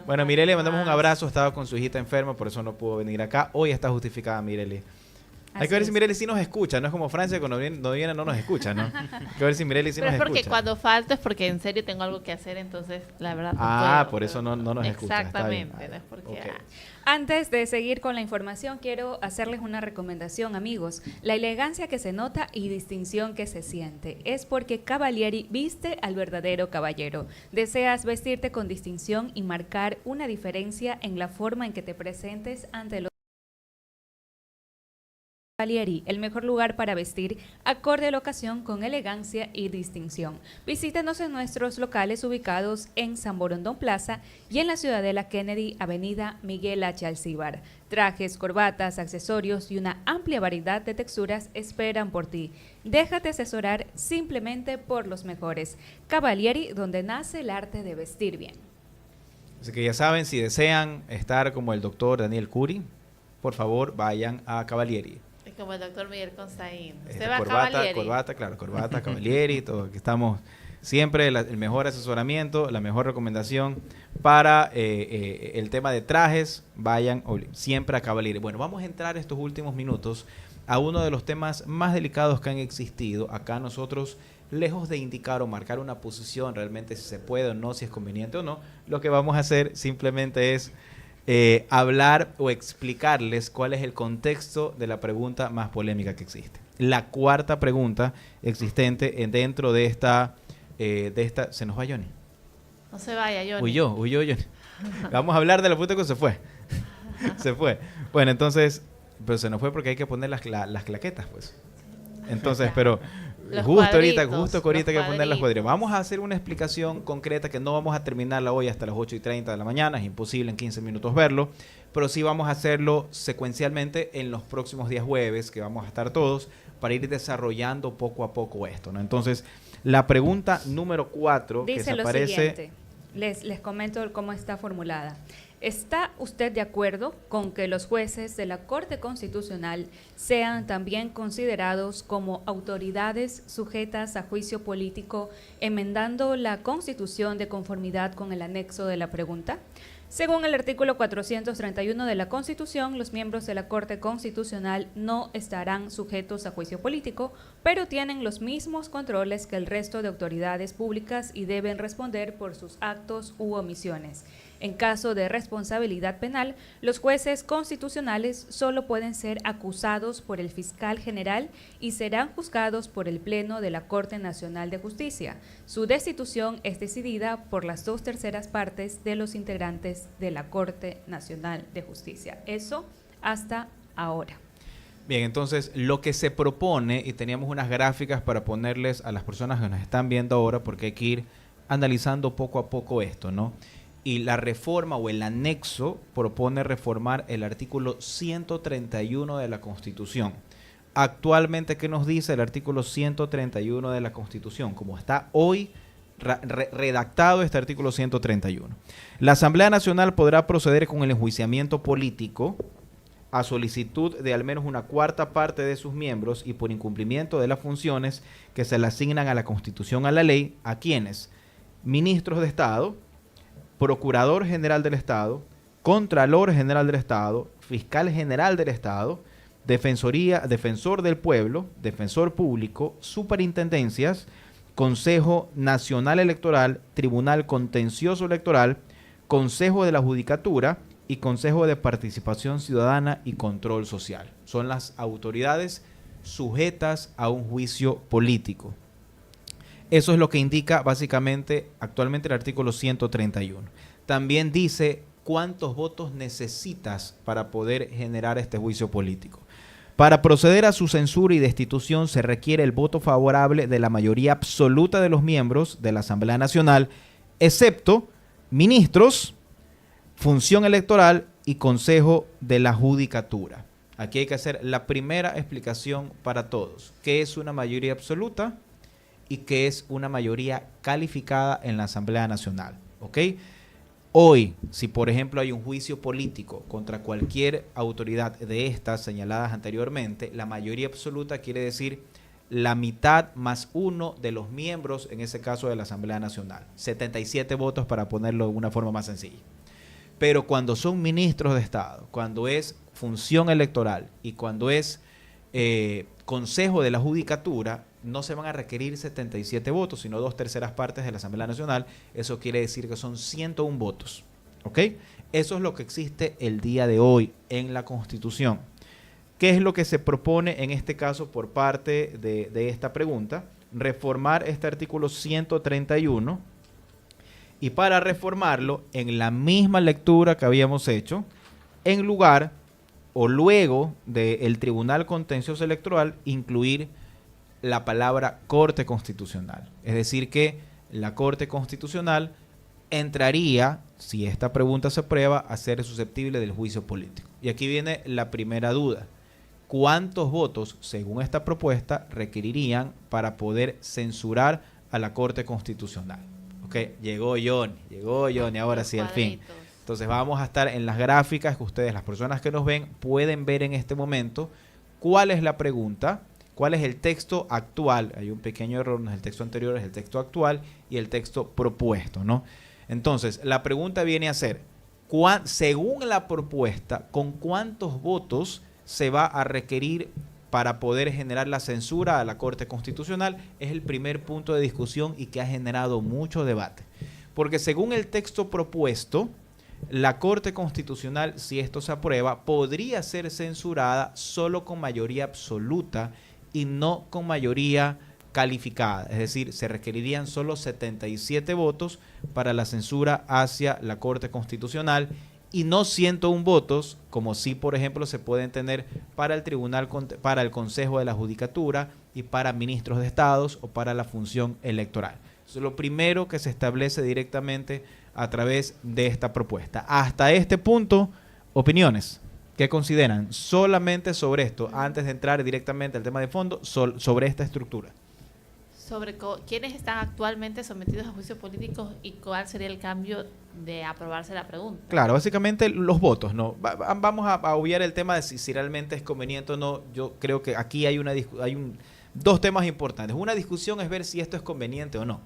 Bueno, Mireli, mandamos un abrazo, estaba con su hijita enferma, por eso no pudo venir acá. Hoy está justificada Mireli. Hay que ver si Mireli sí nos escucha, no es como Francia, cuando viene no nos escucha, ¿no? Hay que ver si Mireli sí nos escucha. Pero es porque cuando falto es porque en serio tengo algo que hacer, entonces la verdad no puedo, por eso no nos escucha. Exactamente, no es porque... Okay. Antes de seguir con la información, quiero hacerles una recomendación, amigos. La elegancia que se nota y distinción que se siente es porque Cavalieri viste al verdadero caballero. Deseas vestirte con distinción y marcar una diferencia en la forma en que te presentes ante los Cavalieri, el mejor lugar para vestir acorde a la ocasión con elegancia y distinción. Visítenos en nuestros locales ubicados en San Borondón Plaza y en la Ciudadela Kennedy, Avenida Miguel H. Alcíbar. Trajes, corbatas, accesorios y una amplia variedad de texturas esperan por ti. Déjate asesorar simplemente por los mejores. Cavalieri, donde nace el arte de vestir bien. Así que ya saben, si desean estar como el doctor Daniel Curi, por favor vayan a Cavalieri. Como el doctor Miguel Constaín. Usted va a Cavalieri. Corbata, Cavalieri, todo. Aquí estamos siempre el mejor asesoramiento, la mejor recomendación para el tema de trajes. Vayan siempre a Cavalieri. Bueno, vamos a entrar estos últimos minutos a uno de los temas más delicados que han existido. Acá nosotros, lejos de indicar o marcar una posición realmente si se puede o no, si es conveniente o no, lo que vamos a hacer simplemente es hablar o explicarles cuál es el contexto de la pregunta más polémica que existe. La cuarta pregunta existente dentro de esta... ¿Se nos va Johnny? No se vaya, Johnny. Huyó Johnny. Vamos a hablar de la puta que se fue. Se fue. Bueno, entonces... Pero se nos fue porque hay que poner las claquetas, pues. Entonces, pero... Justo ahorita hay que poner las cuadrillas. Vamos a hacer una explicación concreta que no vamos a terminarla hoy hasta las 8:30 de la mañana. Es imposible en 15 minutos verlo. Pero sí vamos a hacerlo secuencialmente en los próximos días jueves, que vamos a estar todos, para ir desarrollando poco a poco esto, ¿no? Entonces, La pregunta número 4 que Dice se lo aparece... siguiente, les comento cómo está formulada. ¿Está usted de acuerdo con que los jueces de la Corte Constitucional sean también considerados como autoridades sujetas a juicio político, enmendando la Constitución de conformidad con el anexo de la pregunta? Según el artículo 431 de la Constitución, los miembros de la Corte Constitucional no estarán sujetos a juicio político, pero tienen los mismos controles que el resto de autoridades públicas y deben responder por sus actos u omisiones. En caso de responsabilidad penal, los jueces constitucionales solo pueden ser acusados por el fiscal general y serán juzgados por el Pleno de la Corte Nacional de Justicia. Su destitución es decidida por las 2/3 partes de los integrantes de la Corte Nacional de Justicia. Eso hasta ahora. Bien, entonces lo que se propone, y teníamos unas gráficas para ponerles a las personas que nos están viendo ahora, porque hay que ir analizando poco a poco esto, ¿no? Y la reforma o el anexo propone reformar el artículo 131 de la Constitución. Actualmente, ¿qué nos dice el artículo 131 de la Constitución? Como está hoy redactado este artículo 131. La Asamblea Nacional podrá proceder con el enjuiciamiento político a solicitud de al menos una cuarta parte de sus miembros y por incumplimiento de las funciones que se le asignan a la Constitución, a la ley, ¿a quiénes? Ministros de Estado, Procurador General del Estado, Contralor General del Estado, Fiscal General del Estado, Defensor del Pueblo, Defensor Público, Superintendencias, Consejo Nacional Electoral, Tribunal Contencioso Electoral, Consejo de la Judicatura y Consejo de Participación Ciudadana y Control Social. Son las autoridades sujetas a un juicio político. Eso es lo que indica básicamente actualmente el artículo 131. También dice cuántos votos necesitas para poder generar este juicio político. Para proceder a su censura y destitución se requiere el voto favorable de la mayoría absoluta de los miembros de la Asamblea Nacional, excepto ministros, función electoral y Consejo de la Judicatura. Aquí hay que hacer la primera explicación para todos. ¿Qué es una mayoría absoluta y qué es una mayoría calificada en la Asamblea Nacional? ¿Ok? Hoy, si por ejemplo hay un juicio político contra cualquier autoridad de estas señaladas anteriormente, la mayoría absoluta quiere decir la mitad más uno de los miembros, en ese caso de la Asamblea Nacional. 77 votos para ponerlo de una forma más sencilla. Pero cuando son ministros de Estado, cuando es función electoral y cuando es Consejo de la Judicatura, no se van a requerir 77 votos, sino 2/3 partes de la Asamblea Nacional. Eso quiere decir que son 101 votos. ¿Ok? Eso es lo que existe el día de hoy en la Constitución. ¿Qué es lo que se propone en este caso por parte de esta pregunta? Reformar este artículo 131. Y para reformarlo, en la misma lectura que habíamos hecho, en lugar o luego del Tribunal Contencioso Electoral, incluir la palabra Corte Constitucional. Es decir que la Corte Constitucional entraría, si esta pregunta se aprueba, a ser susceptible del juicio político. Y aquí viene la primera duda. ¿Cuántos votos, según esta propuesta, requerirían para poder censurar a la Corte Constitucional? Ok, llegó Johnny, ahora sí, al fin. Entonces vamos a estar en las gráficas que ustedes, las personas que nos ven, pueden ver en este momento cuál es la pregunta, cuál es el texto actual. Hay un pequeño error, no es el texto anterior, es el texto actual y el texto propuesto, ¿no? Entonces, la pregunta viene a ser, según la propuesta, ¿con cuántos votos se va a requerir para poder generar la censura a la Corte Constitucional? Es el primer punto de discusión y que ha generado mucho debate. Porque según el texto propuesto, la Corte Constitucional, si esto se aprueba, podría ser censurada solo con mayoría absoluta y no con mayoría calificada. Es decir, se requerirían solo 77 votos para la censura hacia la Corte Constitucional y no 101 votos, como sí, por ejemplo, se pueden tener para el Tribunal, para el Consejo de la Judicatura y para ministros de Estados o para la función electoral. Eso es lo primero que se establece directamente a través de esta propuesta. Hasta este punto, opiniones. ¿Qué consideran? Solamente sobre esto, antes de entrar directamente al tema de fondo, sobre esta estructura. sobre quiénes están actualmente sometidos a juicios políticos y cuál sería el cambio de aprobarse la pregunta. Claro, básicamente los votos, ¿no? Vamos a obviar el tema de si realmente es conveniente o no. Yo creo que aquí hay dos temas importantes. Una discusión es ver si esto es conveniente o no.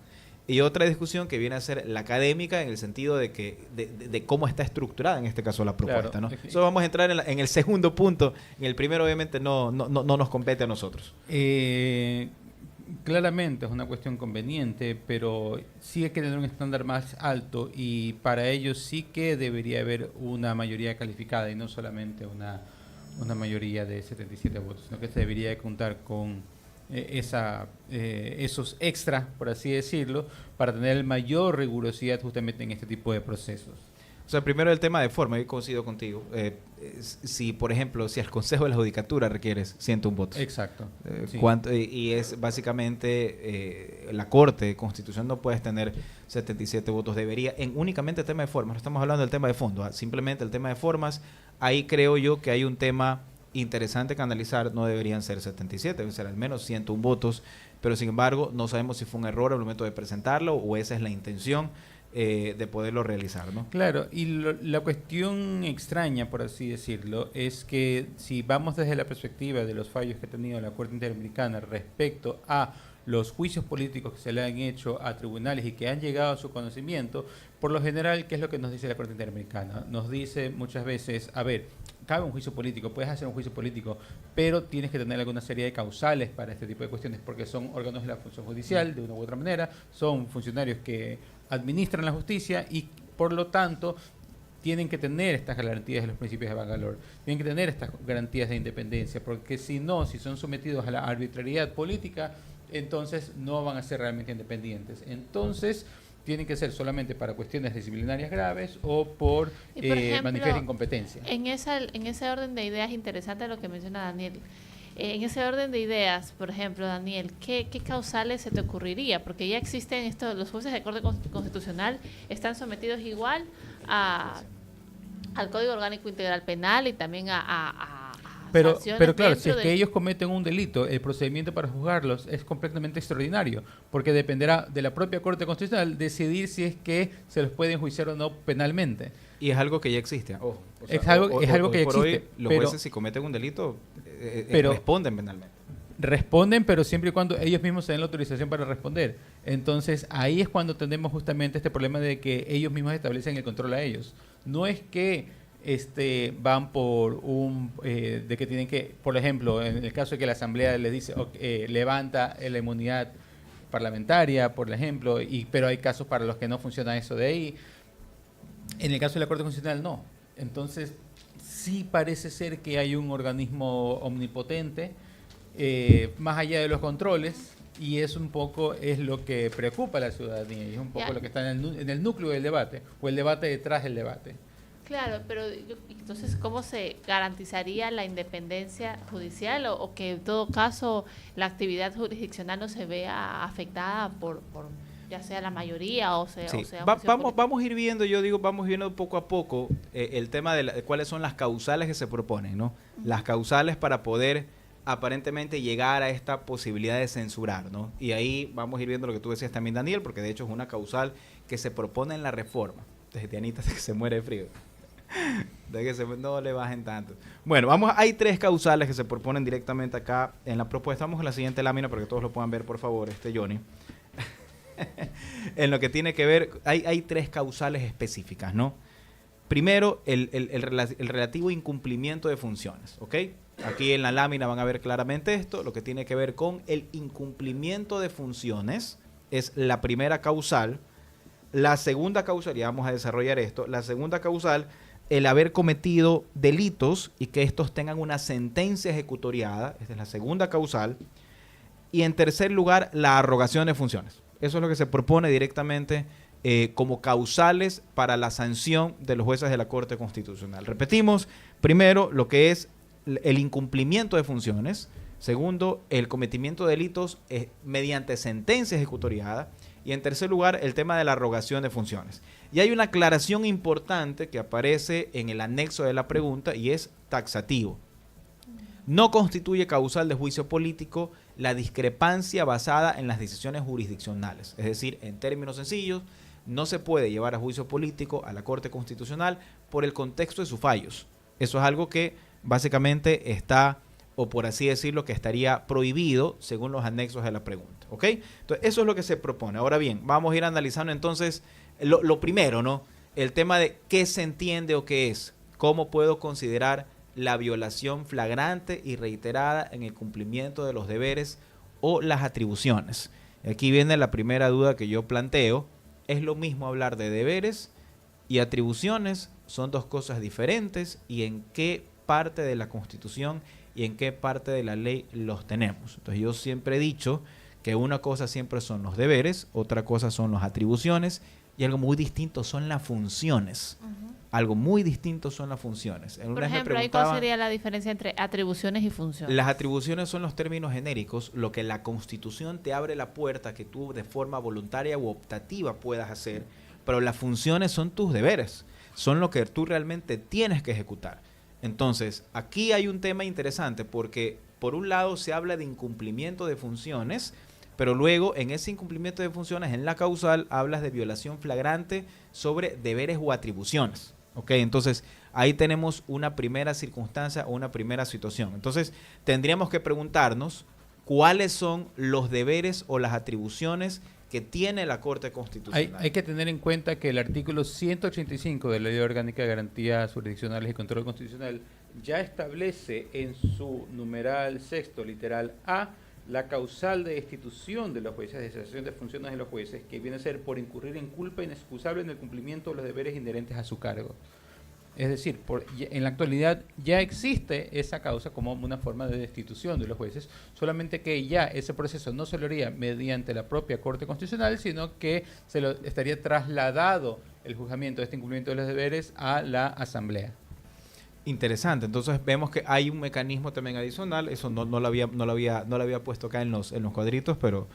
Y otra discusión que viene a ser la académica en el sentido de que de cómo está estructurada en este caso la propuesta, Claro. ¿no? Eso vamos a entrar en el segundo punto. En el primero obviamente no nos compete a nosotros. Claramente es una cuestión conveniente, pero sí hay que tener un estándar más alto y para ello sí que debería haber una mayoría calificada y no solamente una mayoría de 77 votos, sino que se debería contar con esos extras, por así decirlo, para tener mayor rigurosidad justamente en este tipo de procesos. O sea, primero el tema de forma, yo coincido contigo. Si, por ejemplo, si el Consejo de la Judicatura requiere 101 votos. Exacto. Sí. Y es básicamente la Corte de Constitución no puedes tener 77 votos. Debería, únicamente el tema de formas, no estamos hablando del tema de fondo, simplemente el tema de formas. Ahí creo yo que hay un tema interesante que analizar. No deberían ser 77, deben ser al menos 101 votos, pero sin embargo no sabemos si fue un error al momento de presentarlo o esa es la intención de poderlo realizar, ¿no? Claro, y la cuestión extraña, por así decirlo, es que si vamos desde la perspectiva de los fallos que ha tenido la Corte Interamericana respecto a los juicios políticos que se le han hecho a tribunales y que han llegado a su conocimiento, por lo general, ¿qué es lo que nos dice la Corte Interamericana? Nos dice muchas veces, a ver, cabe un juicio político, puedes hacer un juicio político, pero tienes que tener alguna serie de causales para este tipo de cuestiones, porque son órganos de la función judicial, de una u otra manera, son funcionarios que administran la justicia y, por lo tanto, tienen que tener estas garantías de los principios de valor, tienen que tener estas garantías de independencia, porque si no, si son sometidos a la arbitrariedad política, entonces no van a ser realmente independientes. Entonces, tienen que ser solamente para cuestiones disciplinarias graves o por ejemplo, manifiesta incompetencia. En ese orden de ideas, interesante lo que menciona Daniel. En ese orden de ideas, por ejemplo, Daniel, ¿qué causales se te ocurriría? Porque ya existen los jueces de Corte Constitucional, están sometidos igual al Código Orgánico Integral Penal y también pero claro, si es que ellos cometen un delito, el procedimiento para juzgarlos es completamente extraordinario, porque dependerá de la propia Corte Constitucional decidir si es que se los puede enjuiciar o no penalmente. Y es algo que ya existe. Es algo que ya existe. Hoy, los jueces, si cometen un delito, responden penalmente. Responden, pero siempre y cuando ellos mismos se den la autorización para responder. Entonces, ahí es cuando tenemos justamente este problema de que ellos mismos establecen el control a ellos. No es que van por de que tienen que, por ejemplo, en el caso de que la Asamblea les dice levanta la inmunidad parlamentaria, por ejemplo, pero hay casos para los que no funciona eso de ahí. En el caso de la Corte Constitucional no. Entonces sí parece ser que hay un organismo omnipotente más allá de los controles, y es un poco lo que preocupa a la ciudadanía y es un poco lo que está en el núcleo del debate o el debate detrás del debate. Claro, pero entonces, ¿cómo se garantizaría la independencia judicial o que en todo caso la actividad jurisdiccional no se vea afectada por ya sea la mayoría o sea... Sí. O sea vamos a ir viendo, vamos viendo poco a poco el tema de cuáles son las causales que se proponen, ¿no? Las causales para poder aparentemente llegar a esta posibilidad de censurar, ¿no? Y ahí vamos a ir viendo lo que tú decías también, Daniel, porque de hecho es una causal que se propone en la reforma. Desde Anita que se muere de frío. De que no le bajen tanto. Bueno, hay 3 causales que se proponen directamente acá en la propuesta. Vamos a la siguiente lámina para que todos lo puedan ver, por favor, Johnny. En lo que tiene que ver, hay 3 causales específicas, ¿no? Primero, el relativo incumplimiento de funciones, ¿ok? Aquí en la lámina van a ver claramente esto, lo que tiene que ver con el incumplimiento de funciones, es la primera causal. La segunda causal, ya vamos a desarrollar esto, la segunda causal, el haber cometido delitos y que estos tengan una sentencia ejecutoriada, esta es la segunda causal. Y en tercer lugar, la arrogación de funciones. Eso es lo que se propone directamente como causales para la sanción de los jueces de la Corte Constitucional. Repetimos, primero, lo que es el incumplimiento de funciones. Segundo, el cometimiento de delitos mediante sentencia ejecutoriada. Y en tercer lugar, el tema de la arrogación de funciones. Y hay una aclaración importante que aparece en el anexo de la pregunta y es taxativo. No constituye causal de juicio político la discrepancia basada en las decisiones jurisdiccionales. Es decir, en términos sencillos, no se puede llevar a juicio político a la Corte Constitucional por el contexto de sus fallos. Eso es algo que básicamente está, o por así decirlo, que estaría prohibido según los anexos de la pregunta. ¿Ok? Entonces, eso es lo que se propone. Ahora bien, vamos a ir analizando entonces lo primero, ¿no? El tema de qué se entiende o qué es. ¿Cómo puedo considerar la violación flagrante y reiterada en el cumplimiento de los deberes o las atribuciones? Aquí viene la primera duda que yo planteo. ¿Es lo mismo hablar de deberes y atribuciones? Son dos cosas diferentes. ¿Y en qué parte de la Constitución y en qué parte de la ley los tenemos? Entonces yo siempre he dicho que una cosa siempre son los deberes, otra cosa son las atribuciones y algo muy distinto son las funciones. Algo muy distinto son las funciones. Por ejemplo, ¿cuál sería la diferencia entre atribuciones y funciones? Las atribuciones son los términos genéricos, lo que la Constitución te abre la puerta que tú de forma voluntaria u optativa puedas hacer, pero las funciones son tus deberes, son lo que tú realmente tienes que ejecutar. Entonces, aquí hay un tema interesante porque por un lado se habla de incumplimiento de funciones, pero luego en ese incumplimiento de funciones, en la causal, hablas de violación flagrante sobre deberes o atribuciones. ¿Ok? Entonces, ahí tenemos una primera circunstancia o una primera situación. Entonces, tendríamos que preguntarnos cuáles son los deberes o las atribuciones que tiene la Corte Constitucional. Hay que tener en cuenta que el artículo 185 de la Ley Orgánica de Garantías Jurisdiccionales y Control Constitucional ya establece en su numeral sexto, literal A, la causal de destitución de los jueces, de cesación de funciones de los jueces, que viene a ser por incurrir en culpa inexcusable en el cumplimiento de los deberes inherentes a su cargo. Es decir, en la actualidad ya existe esa causa como una forma de destitución de los jueces, solamente que ya ese proceso no se lo haría mediante la propia Corte Constitucional, sino que se lo estaría trasladado el juzgamiento de este incumplimiento de los deberes a la Asamblea. Interesante, entonces vemos que hay un mecanismo también adicional, eso no lo había puesto acá en los cuadritos, pero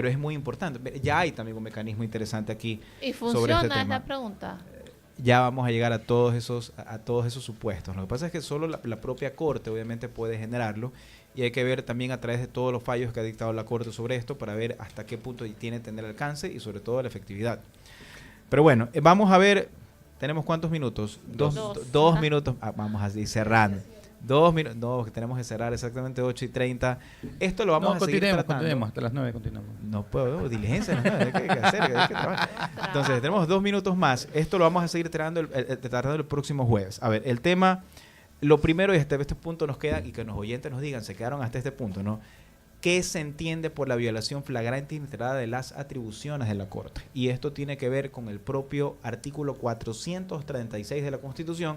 es muy importante. Ya hay también un mecanismo interesante aquí. ¿Y funciona sobre este tema. La pregunta? Ya vamos a llegar a todos esos supuestos. Lo que pasa es que solo la propia Corte obviamente puede generarlo y hay que ver también a través de todos los fallos que ha dictado la Corte sobre esto para ver hasta qué punto tiene que tener alcance y sobre todo la efectividad. Pero bueno, vamos a ver. ¿Tenemos cuántos minutos? Dos minutos. Vamos a ir cerrando. 2 minutos. No, que tenemos que cerrar exactamente 8:30. Esto lo vamos a seguir tratando. Continuemos, hasta las 9 continuamos. No puedo, diligencia. No, hay que hacer, hay que trabajar. Entonces, tenemos 2 minutos más. Esto lo vamos a seguir tratando el próximo jueves. A ver, el tema, lo primero, y hasta este punto nos queda, y que los oyentes nos digan, se quedaron hasta este punto, ¿no? ¿Qué se entiende por la violación flagrante y reiterada de las atribuciones de la Corte? Y esto tiene que ver con el propio artículo 436 de la Constitución,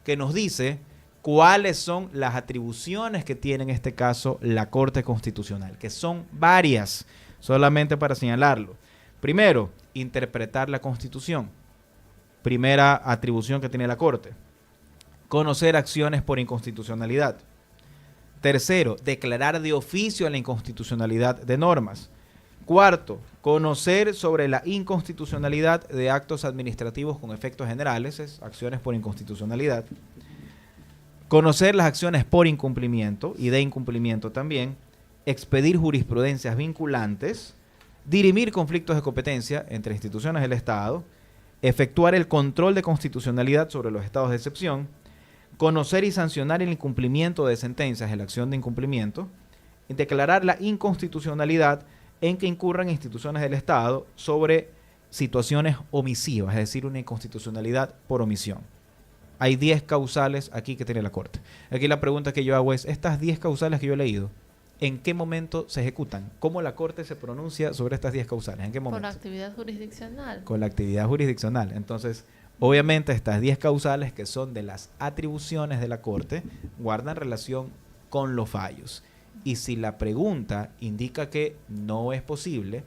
que nos dice cuáles son las atribuciones que tiene en este caso la Corte Constitucional, que son varias, solamente para señalarlo. Primero, interpretar la Constitución. Primera atribución que tiene la Corte. Conocer acciones por inconstitucionalidad. Tercero, declarar de oficio la inconstitucionalidad de normas. Cuarto, conocer sobre la inconstitucionalidad de actos administrativos con efectos generales, es acciones por inconstitucionalidad. Conocer las acciones por incumplimiento y de incumplimiento también. Expedir jurisprudencias vinculantes. Dirimir conflictos de competencia entre instituciones del Estado. Efectuar el control de constitucionalidad sobre los estados de excepción. Conocer y sancionar el incumplimiento de sentencias en la acción de incumplimiento, y declarar la inconstitucionalidad en que incurran instituciones del Estado sobre situaciones omisivas, es decir, una inconstitucionalidad por omisión. Hay 10 causales aquí que tiene la Corte. Aquí la pregunta que yo hago es, estas 10 causales que yo he leído, ¿en qué momento se ejecutan? ¿Cómo la Corte se pronuncia sobre estas 10 causales? ¿En qué momento? Con la actividad jurisdiccional. Con la actividad jurisdiccional. Entonces, obviamente estas 10 causales que son de las atribuciones de la Corte guardan relación con los fallos. Y si la pregunta indica que no es posible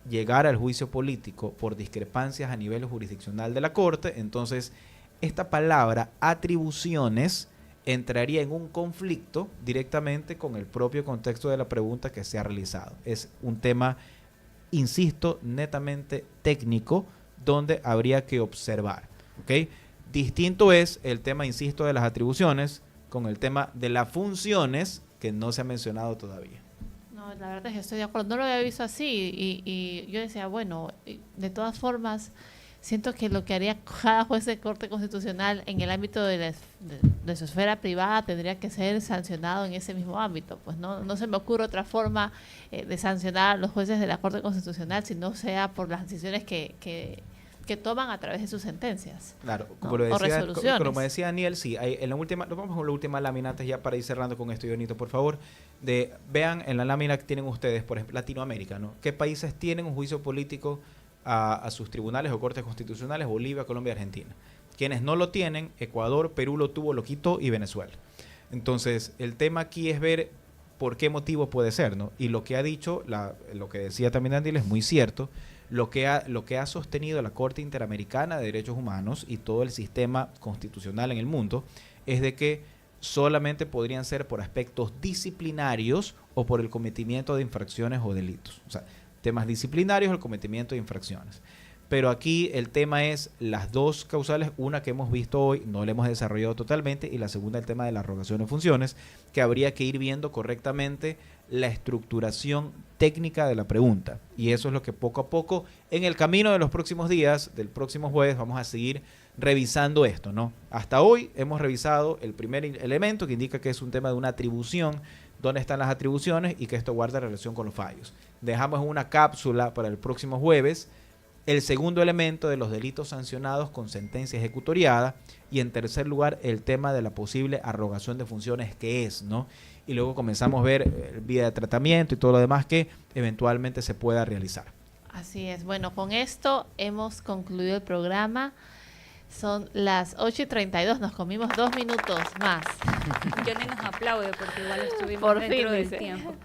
llegar al juicio político por discrepancias a nivel jurisdiccional de la Corte, entonces esta palabra atribuciones entraría en un conflicto directamente con el propio contexto de la pregunta que se ha realizado. Es un tema, insisto, netamente técnico, donde habría que observar. ¿Okay? Distinto es el tema, insisto, de las atribuciones con el tema de las funciones que no se ha mencionado todavía. No, No, la verdad es que estoy de acuerdo. No lo había visto así y yo decía, bueno, de todas formas, siento que lo que haría cada juez de Corte Constitucional en el ámbito de su esfera privada tendría que ser sancionado en ese mismo ámbito. Pues no se me ocurre otra forma de sancionar a los jueces de la Corte Constitucional si no sea por las decisiones que toman a través de sus sentencias. Claro, ¿no? como lo decía, o resoluciones. como decía Daniel, sí, en la última, nos vamos con la última lámina antes ya para ir cerrando con esto, Dionito, por favor. Vean en la lámina que tienen ustedes, por ejemplo, Latinoamérica, ¿no? ¿Qué países tienen un juicio político a sus tribunales o cortes constitucionales? Bolivia, Colombia, Argentina. Quienes no lo tienen, Ecuador, Perú lo tuvo, lo quitó, y Venezuela. Entonces, el tema aquí es ver por qué motivo puede ser, ¿no? Y lo que ha dicho, lo que decía también Daniel es muy cierto. Lo que ha sostenido la Corte Interamericana de Derechos Humanos y todo el sistema constitucional en el mundo es de que solamente podrían ser por aspectos disciplinarios o por el cometimiento de infracciones o delitos. O sea, temas disciplinarios o el cometimiento de infracciones. Pero aquí el tema es las dos causales, una que hemos visto hoy, no la hemos desarrollado totalmente, y la segunda el tema de la arrogación de funciones, que habría que ir viendo correctamente la estructuración técnica de la pregunta. Y eso es lo que poco a poco, en el camino de los próximos días, del próximo jueves, vamos a seguir revisando esto, ¿no? Hasta hoy hemos revisado el primer elemento que indica que es un tema de una atribución, dónde están las atribuciones y que esto guarda relación con los fallos. Dejamos una cápsula para el próximo jueves el segundo elemento de los delitos sancionados con sentencia ejecutoriada, y en tercer lugar el tema de la posible arrogación de funciones, que es, ¿no? Y luego comenzamos a ver vía de tratamiento y todo lo demás que eventualmente se pueda realizar. Así es. Bueno, con esto hemos concluido el programa. Son las 8:32, nos comimos 2 minutos más. Johnny nos aplaude porque igual estuvimos Por dentro fin, del dice. tiempo.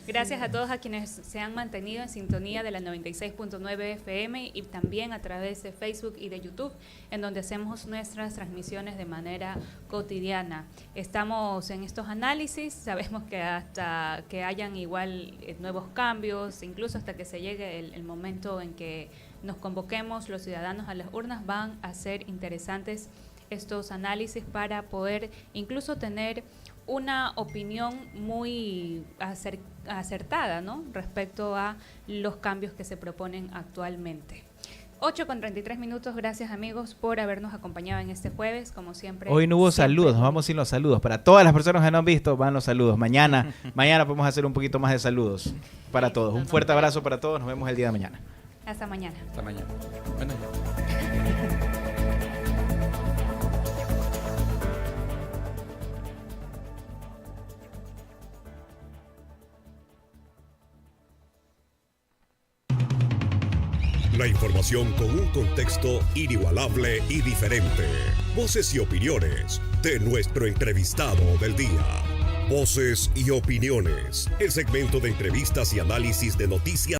Gracias a todos a quienes se han mantenido en sintonía de la 96.9 FM y también a través de Facebook y de YouTube, en donde hacemos nuestras transmisiones de manera cotidiana. Estamos en estos análisis, sabemos que hasta que hayan igual nuevos cambios, incluso hasta que se llegue el momento en que nos convoquemos los ciudadanos a las urnas, van a ser interesantes estos análisis para poder incluso tener una opinión muy acertada, ¿no?, respecto a los cambios que se proponen actualmente. 8:33, gracias amigos por habernos acompañado en este jueves, como siempre. Hoy no hubo saludos, nos vamos sin los saludos. Para todas las personas que no han visto, van los saludos. Mañana podemos hacer un poquito más de saludos para todos. Un fuerte abrazo para todos, nos vemos el día de mañana. Hasta mañana. Hasta mañana. Buenas noches. La información con un contexto inigualable y diferente. Voces y opiniones de nuestro entrevistado del día. Voces y opiniones. El segmento de entrevistas y análisis de noticias